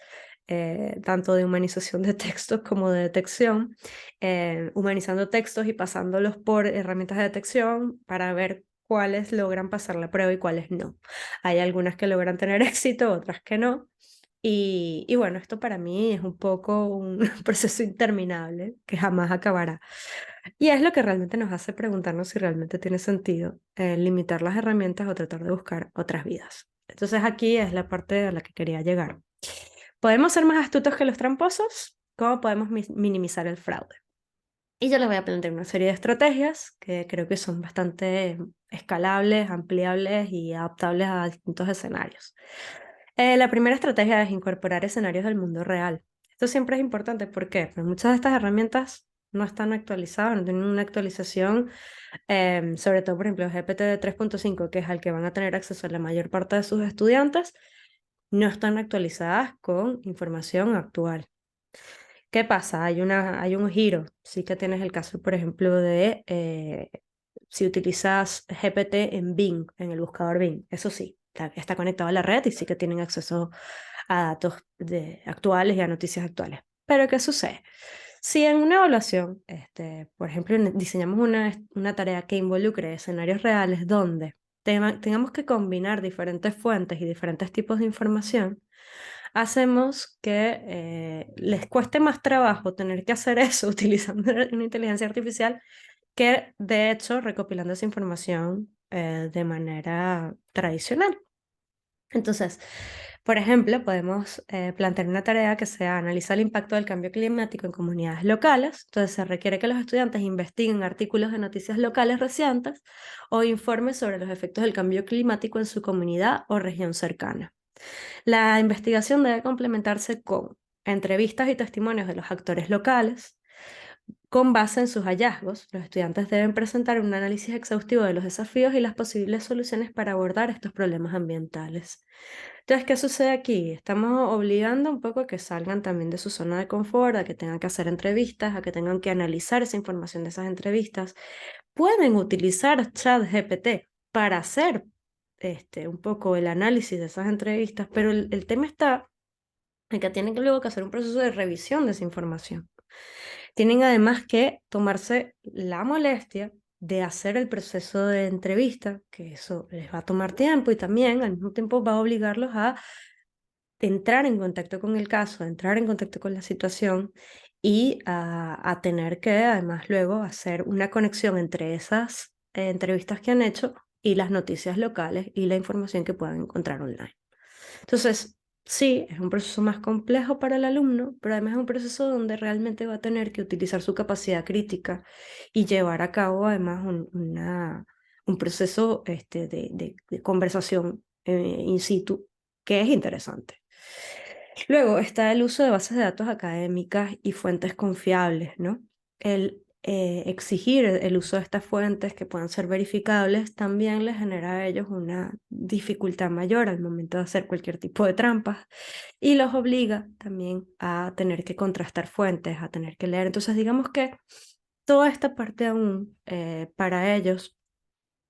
tanto de humanización de textos como de detección, humanizando textos y pasándolos por herramientas de detección para ver cuáles logran pasar la prueba y cuáles no. Hay algunas que logran tener éxito, otras que no. Y bueno, esto para mí es un poco un proceso interminable que jamás acabará. Y es lo que realmente nos hace preguntarnos si realmente tiene sentido limitar las herramientas o tratar de buscar otras vidas. Entonces aquí es la parte a la que quería llegar. ¿Podemos ser más astutos que los tramposos? ¿Cómo podemos minimizar el fraude? Y yo les voy a plantear una serie de estrategias que creo que son bastante escalables, ampliables y adaptables a distintos escenarios. La primera estrategia es incorporar escenarios del mundo real. Esto siempre es importante, ¿por qué? Porque muchas de estas herramientas no están actualizadas, no tienen una actualización, sobre todo, por ejemplo, GPT 3.5, que es al que van a tener acceso la mayor parte de sus estudiantes, no están actualizadas con información actual. ¿Qué pasa? Hay un giro. Sí que tienes el caso, por ejemplo, de si utilizas GPT en Bing, en el buscador Bing. Eso sí, está conectado a la red y sí que tienen acceso a datos actuales y a noticias actuales. Pero ¿qué sucede? Si en una evaluación, por ejemplo, diseñamos una tarea que involucre escenarios reales donde tengamos que combinar diferentes fuentes y diferentes tipos de información, hacemos que les cueste más trabajo tener que hacer eso utilizando una inteligencia artificial que, de hecho, recopilando esa información de manera tradicional. Entonces, por ejemplo, podemos plantear una tarea que sea analizar el impacto del cambio climático en comunidades locales. Entonces, se requiere que los estudiantes investiguen artículos de noticias locales recientes o informes sobre los efectos del cambio climático en su comunidad o región cercana. La investigación debe complementarse con entrevistas y testimonios de los actores locales. Con base en sus hallazgos, los estudiantes deben presentar un análisis exhaustivo de los desafíos y las posibles soluciones para abordar estos problemas ambientales. Entonces, ¿qué sucede aquí? Estamos obligando un poco a que salgan también de su zona de confort, a que tengan que hacer entrevistas, a que tengan que analizar esa información de esas entrevistas. Pueden utilizar ChatGPT para hacer un poco el análisis de esas entrevistas, pero el tema está en que tienen que luego que hacer un proceso de revisión de esa información. Tienen además que tomarse la molestia de hacer el proceso de entrevista, que eso les va a tomar tiempo y también al mismo tiempo va a obligarlos a entrar en contacto con el caso, a entrar en contacto con la situación y a tener que además luego hacer una conexión entre esas entrevistas que han hecho y las noticias locales y la información que puedan encontrar online. Entonces, sí, es un proceso más complejo para el alumno, pero además es un proceso donde realmente va a tener que utilizar su capacidad crítica y llevar a cabo además un proceso de conversación in situ que es interesante. Luego está el uso de bases de datos académicas y fuentes confiables, ¿no? El exigir el uso de estas fuentes que puedan ser verificables también les genera a ellos una dificultad mayor al momento de hacer cualquier tipo de trampas y los obliga también a tener que contrastar fuentes, a tener que leer. Entonces, digamos que toda esta parte aún para ellos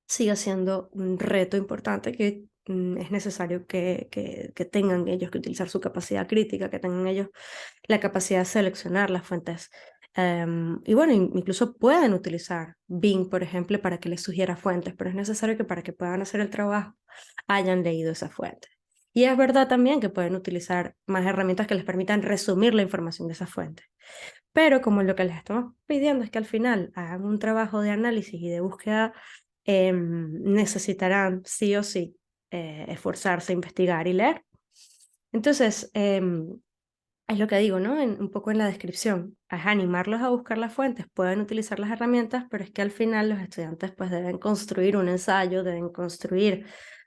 sigue siendo un reto importante que es necesario que tengan ellos que utilizar su capacidad crítica, que tengan ellos la capacidad de seleccionar las fuentes. Y bueno, incluso pueden utilizar Bing, por ejemplo, para que les sugiera fuentes, pero es necesario que para que puedan hacer el trabajo hayan leído esa fuente. Y es verdad también que pueden utilizar más herramientas que les permitan resumir la información de esa fuente. Pero como lo que les estamos pidiendo es que al final hagan un trabajo de análisis y de búsqueda, necesitarán sí o sí esforzarse, investigar y leer. Entonces, es lo que digo, ¿no? Un poco en la descripción, es animarlos a buscar las fuentes, pueden utilizar las herramientas, pero es que al final los estudiantes pues deben construir un ensayo, deben construir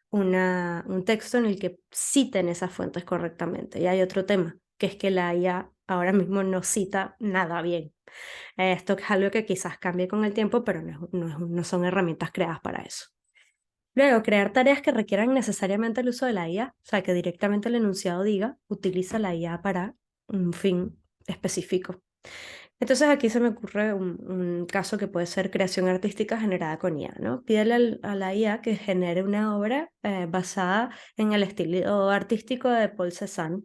un texto en el que citen esas fuentes correctamente. Y hay otro tema, que es que la IA ahora mismo no cita nada bien. Esto es algo que quizás cambie con el tiempo, pero no son herramientas creadas para eso. Luego, crear tareas que requieran necesariamente el uso de la IA, o sea, que directamente el enunciado diga, utiliza la IA para un fin específico. Entonces aquí se me ocurre un caso que puede ser creación artística generada con IA, ¿no? Pídele a la IA que genere una obra basada en el estilo artístico de Paul Cézanne.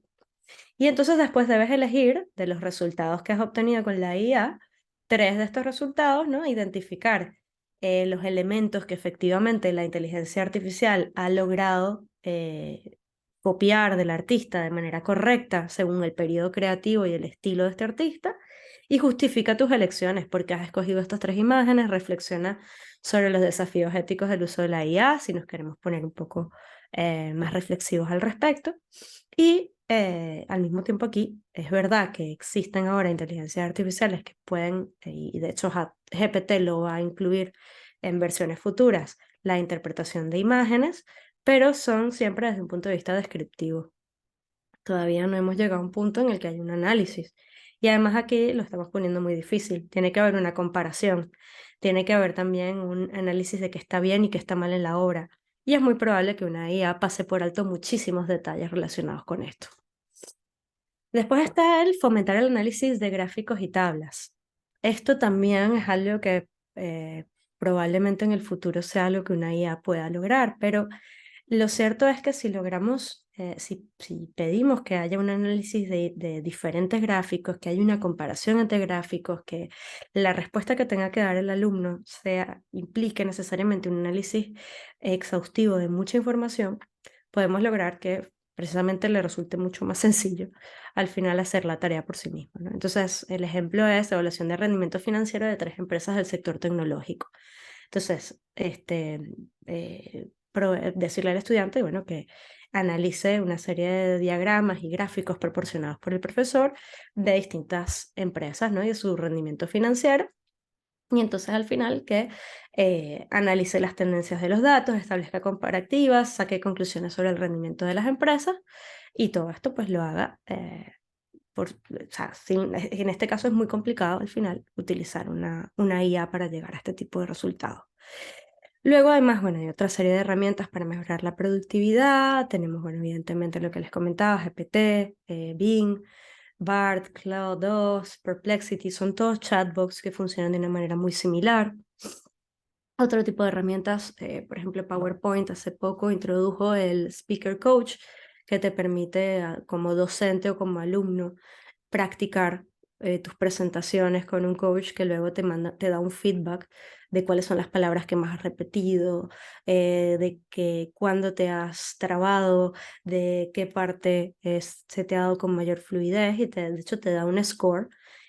Y entonces después debes elegir de los resultados que has obtenido con la IA, tres de estos resultados, ¿no? Identificar los elementos que efectivamente la inteligencia artificial ha logrado copiar del artista de manera correcta según el periodo creativo y el estilo de este artista, y justifica tus elecciones porque has escogido estas tres imágenes, reflexiona sobre los desafíos éticos del uso de la IA, si nos queremos poner un poco más reflexivos al respecto. Y al mismo tiempo aquí es verdad que existen ahora inteligencias artificiales que pueden, y de hecho GPT lo va a incluir en versiones futuras, la interpretación de imágenes, pero son siempre desde un punto de vista descriptivo. Todavía no hemos llegado a un punto en el que hay un análisis. Y además aquí lo estamos poniendo muy difícil. Tiene que haber una comparación. Tiene que haber también un análisis de qué está bien y qué está mal en la obra. Y es muy probable que una IA pase por alto muchísimos detalles relacionados con esto. Después está el fomentar el análisis de gráficos y tablas. Esto también es algo que probablemente en el futuro sea algo que una IA pueda lograr, pero lo cierto es que si logramos, si pedimos que haya un análisis de diferentes gráficos, que haya una comparación entre gráficos, que la respuesta que tenga que dar el alumno implique necesariamente un análisis exhaustivo de mucha información, podemos lograr que precisamente le resulte mucho más sencillo al final hacer la tarea por sí mismo, ¿no? Entonces, el ejemplo es evaluación de rendimiento financiero de tres empresas del sector tecnológico. Entonces, decirle al estudiante, bueno, que analice una serie de diagramas y gráficos proporcionados por el profesor de distintas empresas, ¿no? Y de su rendimiento financiero. Y entonces al final que analice las tendencias de los datos, establezca comparativas, saque conclusiones sobre el rendimiento de las empresas y todo esto pues lo haga o sea, en este caso es muy complicado al final utilizar una IA para llegar a este tipo de resultados. Luego, además, bueno, hay otra serie de herramientas para mejorar la productividad. Tenemos, bueno, evidentemente lo que les comentaba, GPT, Bing, Bard, Cloud 2, Perplexity, son todos chatbots que funcionan de una manera muy similar. Otro tipo de herramientas, por ejemplo, PowerPoint hace poco introdujo el Speaker Coach, que te permite como docente o como alumno practicar tus presentaciones con un coach que luego te da un feedback de cuáles son las palabras que más has repetido, de que cuándo te has trabado, de qué parte se te ha dado con mayor fluidez y de hecho te da un score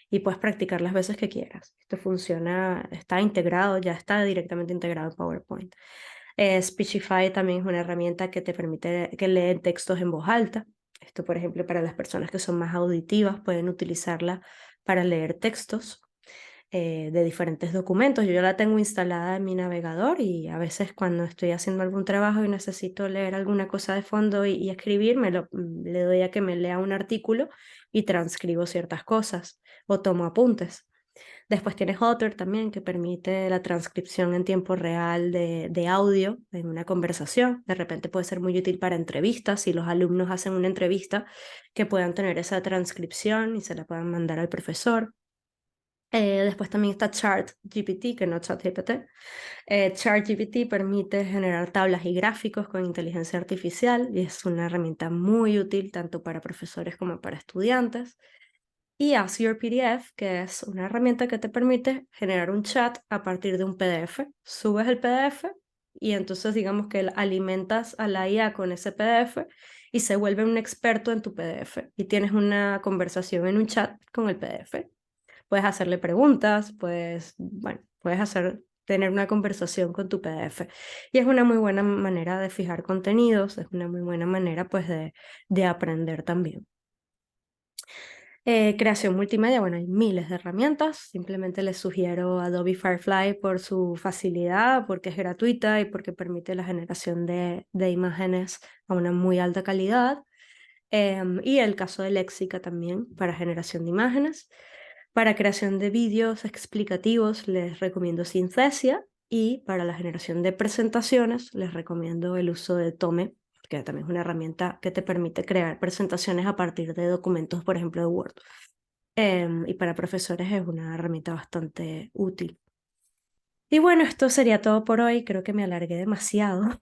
y puedes practicar las veces que quieras. Esto funciona, está integrado, ya está directamente integrado en PowerPoint. Speechify también es una herramienta que te permite que leen textos en voz alta. Esto, por ejemplo, para las personas que son más auditivas, pueden utilizarla para leer textos de diferentes documentos. Yo ya la tengo instalada en mi navegador y a veces cuando estoy haciendo algún trabajo y necesito leer alguna cosa de fondo y escribir, le doy a que me lea un artículo y transcribo ciertas cosas o tomo apuntes. Después tienes Otter también, que permite la transcripción en tiempo real de audio en una conversación. De repente puede ser muy útil para entrevistas, si los alumnos hacen una entrevista, que puedan tener esa transcripción y se la puedan mandar al profesor. Después también está ChatGPT, que no ChatGPT. ChatGPT permite generar tablas y gráficos con inteligencia artificial y es una herramienta muy útil tanto para profesores como para estudiantes. Y Ask Your PDF, que es una herramienta que te permite generar un chat a partir de un PDF. Subes el PDF y entonces digamos que alimentas a la IA con ese PDF y se vuelve un experto en tu PDF y tienes una conversación en un chat con el PDF. Puedes hacerle preguntas, tener una conversación con tu PDF. Y es una muy buena manera de fijar contenidos, es una muy buena manera pues de aprender también. Creación multimedia, bueno, hay miles de herramientas, simplemente les sugiero Adobe Firefly por su facilidad, porque es gratuita y porque permite la generación de imágenes a una muy alta calidad. Y el caso de Léxica también para generación de imágenes. Para creación de vídeos explicativos les recomiendo Synthesia y para la generación de presentaciones les recomiendo el uso de Tome, que también es una herramienta que te permite crear presentaciones a partir de documentos, por ejemplo, de Word. Y para profesores es una herramienta bastante útil. Y bueno, esto sería todo por hoy. Creo que me alargué demasiado.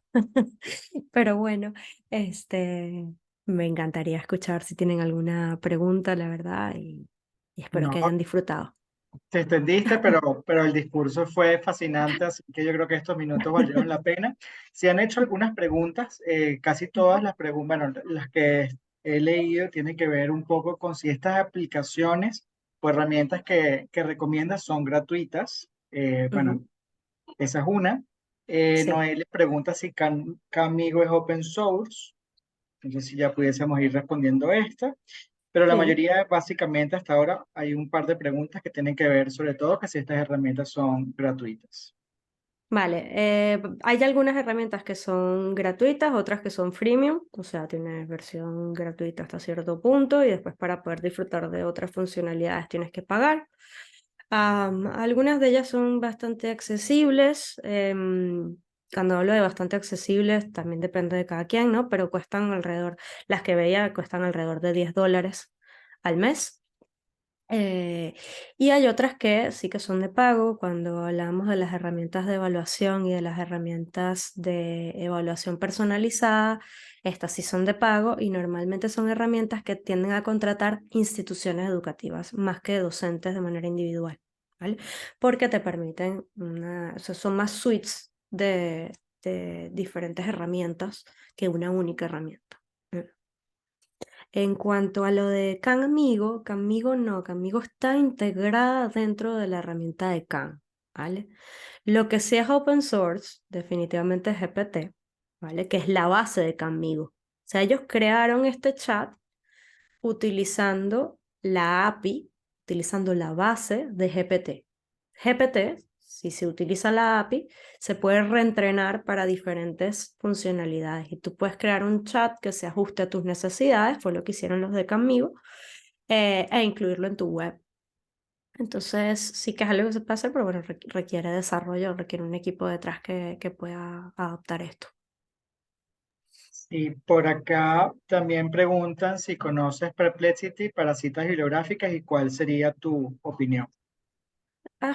Pero bueno, me encantaría escuchar si tienen alguna pregunta, la verdad, y espero No, que hayan disfrutado. te extendiste, pero el discurso fue fascinante, así que yo creo que estos minutos valieron la pena. Si han hecho algunas preguntas, casi todas las preguntas, bueno, las que he leído tienen que ver un poco con si estas aplicaciones o herramientas que recomiendas son gratuitas. Ujú. Bueno, esa es una. Sí, Noé le pregunta si Camigo es open source. Entonces, si ya pudiésemos ir respondiendo esta. Pero la sí. mayoría, básicamente, hasta ahora hay un par de preguntas que tienen que ver, sobre todo, que si estas herramientas son gratuitas. Vale, hay algunas herramientas que son gratuitas, otras que son freemium, o sea, tienes versión gratuita hasta cierto punto y después para poder disfrutar de otras funcionalidades tienes que pagar. Algunas de ellas son bastante accesibles. Cuando hablo de bastante accesibles, también depende de cada quien, ¿no? Pero cuestan alrededor, las que veía cuestan alrededor de $10 al mes. Y hay otras que sí que son de pago. Cuando hablamos de las herramientas de evaluación y de las herramientas de evaluación personalizada, estas sí son de pago y normalmente son herramientas que tienden a contratar instituciones educativas más que docentes de manera individual, ¿vale? Porque te permiten o sea, son más suites de diferentes herramientas que una única herramienta. En cuanto a lo de Canamigo, Canmigo no, Canmigo está integrada dentro de la herramienta de Can, ¿vale? Lo que sí es open source, definitivamente es GPT, ¿vale? Que es la base de Canmigo. O sea, ellos crearon este chat utilizando la API, utilizando la base de GPT. GPT, si se utiliza la API, se puede reentrenar para diferentes funcionalidades y tú puedes crear un chat que se ajuste a tus necesidades, fue lo que hicieron los de Canmigo, e incluirlo en tu web. Entonces, sí que es algo que se puede hacer, pero bueno, requiere desarrollo, requiere un equipo detrás que pueda adaptar esto. Y por acá también preguntan si conoces Perplexity para citas bibliográficas y cuál sería tu opinión.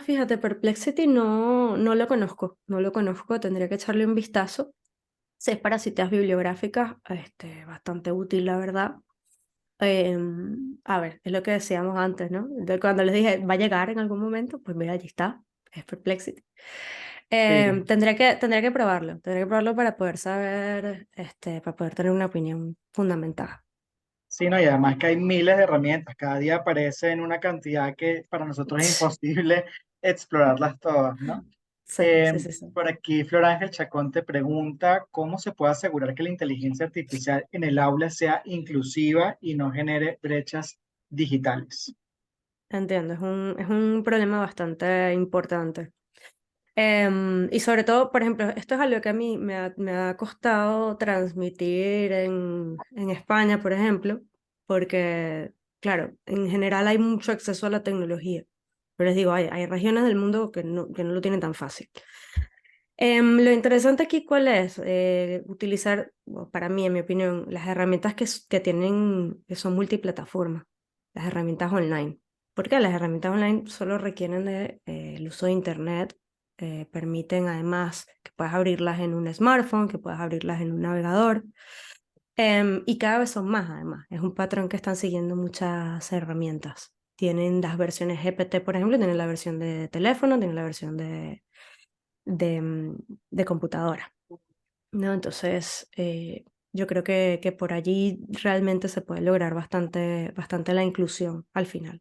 Fíjate, Perplexity no lo conozco, no lo conozco, tendría que echarle un vistazo. Si es para citas bibliográficas, bastante útil, la verdad. A ver, es lo que decíamos antes, ¿no? Cuando les dije, va a llegar en algún momento, pues mira, allí está, es Perplexity. Sí. Tendré que probarlo para poder saber, para poder tener una opinión fundamentada. Sí, no, y además que hay miles de herramientas, cada día aparecen una cantidad que para nosotros es imposible explorarlas todas, ¿no? Sí, Eh, sí, sí, sí. por aquí, Flor Ángel Chacón te pregunta cómo se puede asegurar que la inteligencia artificial en el aula sea inclusiva y no genere brechas digitales. Entiendo, es un problema bastante importante. Y sobre todo, por ejemplo, esto es algo que a mí me ha costado transmitir en España, por ejemplo, porque, claro, en general hay mucho acceso a la tecnología. Pero les digo, hay regiones del mundo que no lo tienen tan fácil. Lo interesante aquí, ¿cuál es? Utilizar, bueno, para mí, en mi opinión, las herramientas que tienen, que son multiplataformas, las herramientas online. Porque las herramientas online solo requieren de, el uso de Internet, permiten además que puedas abrirlas en un smartphone, que puedas abrirlas en un navegador, y cada vez son más además. Es un patrón que están siguiendo muchas herramientas. Tienen las versiones GPT, por ejemplo, tienen la versión de teléfono, tienen la versión de, mm, de computadora, ¿no? Entonces, yo creo que por allí realmente se puede lograr bastante la inclusión al final.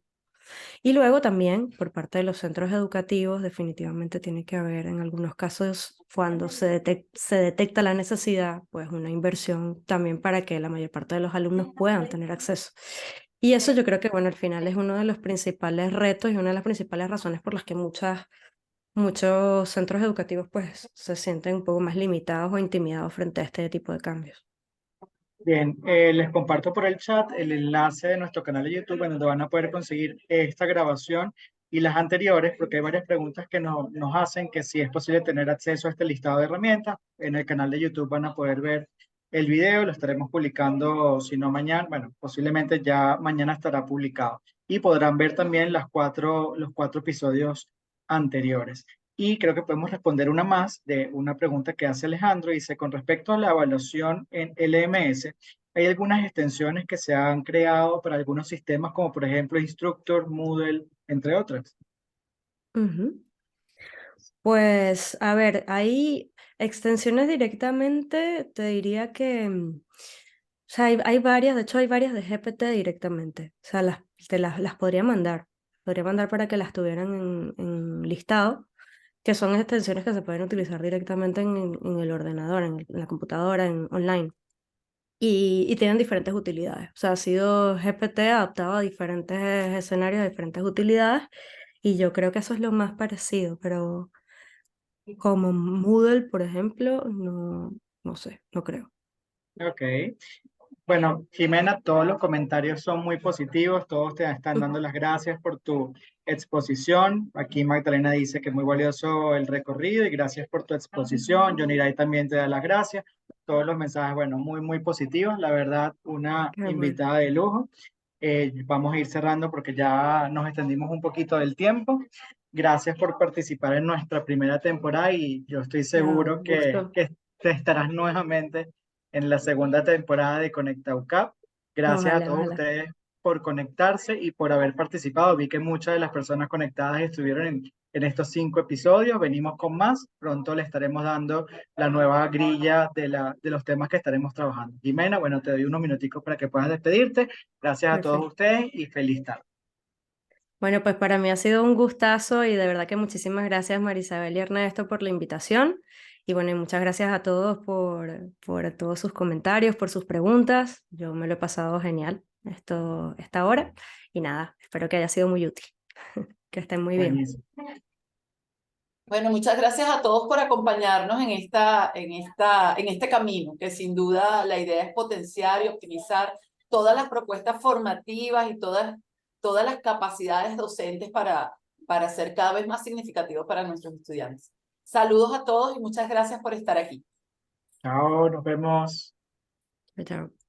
Y luego también, por parte de los centros educativos, definitivamente tiene que haber en algunos casos, cuando se detecta la necesidad, pues una inversión también para que la mayor parte de los alumnos puedan tener acceso. Y eso yo creo que, bueno, al final es uno de los principales retos y una de las principales razones por las que muchos centros educativos pues se sienten un poco más limitados o intimidados frente a este tipo de cambios. Bien, les comparto por el chat el enlace de nuestro canal de YouTube en donde van a poder conseguir esta grabación y las anteriores, porque hay varias preguntas que nos hacen que si es posible tener acceso a este listado de herramientas. En el canal de YouTube van a poder ver el video, lo estaremos publicando, si no mañana, bueno, posiblemente ya mañana estará publicado. Y podrán ver también los cuatro episodios anteriores. Y creo que podemos responder una más de una pregunta que hace Alejandro. Dice, con respecto a la evaluación en LMS, hay algunas extensiones que se han creado para algunos sistemas, como por ejemplo Instructor, Moodle, entre otras. Ujú. Pues, a ver, hay extensiones directamente, te diría que, o sea, hay varias, de hecho hay varias de GPT directamente, o sea, las podría mandar para que las tuvieran en listado, que son extensiones que se pueden utilizar directamente en el ordenador, en la computadora, online. Y tienen diferentes utilidades. O sea, ha sido GPT adaptado a diferentes escenarios, a diferentes utilidades, y yo creo que eso es lo más parecido, pero como Moodle, por ejemplo, no, no sé, no creo. Ok. Bueno, Jimena, todos los comentarios son muy positivos, todos te están dando las gracias por tu exposición. Aquí Magdalena dice que muy valioso el recorrido y gracias por tu exposición. Johnny Ray también te da las gracias. Todos los mensajes, bueno, muy, muy positivos. La verdad, una Qué bueno. invitada de lujo. Vamos a ir cerrando porque ya nos extendimos un poquito del tiempo. Gracias por participar en nuestra primera temporada y yo estoy No, seguro un gusto. que te estarás nuevamente en la segunda temporada de Conecta UCAP. Gracias a Ojalá, todos ojalá. ustedes por conectarse y por haber participado. Vi que muchas de las personas conectadas estuvieron en estos 5 episodios. Venimos con más. Pronto le estaremos dando la nueva grilla de los temas que estaremos trabajando. Jimena, bueno, te doy unos minuticos para que puedas despedirte. Gracias a todos Perfecto. ustedes y feliz tarde. Bueno, pues para mí ha sido un gustazo y de verdad que muchísimas gracias Marisabel y Ernesto por la invitación. Y bueno, y muchas gracias a todos por todos sus comentarios, por sus preguntas. Yo me lo he pasado genial esta hora. Y nada, espero que haya sido muy útil. Que estén muy bien. Buenísimo. Bueno, muchas gracias a todos por acompañarnos en este camino, que sin duda la idea es potenciar y optimizar todas las propuestas formativas y todas las capacidades docentes para ser cada vez más significativos para nuestros estudiantes. Saludos a todos y muchas gracias por estar aquí. Chao, nos vemos. Chao, chao.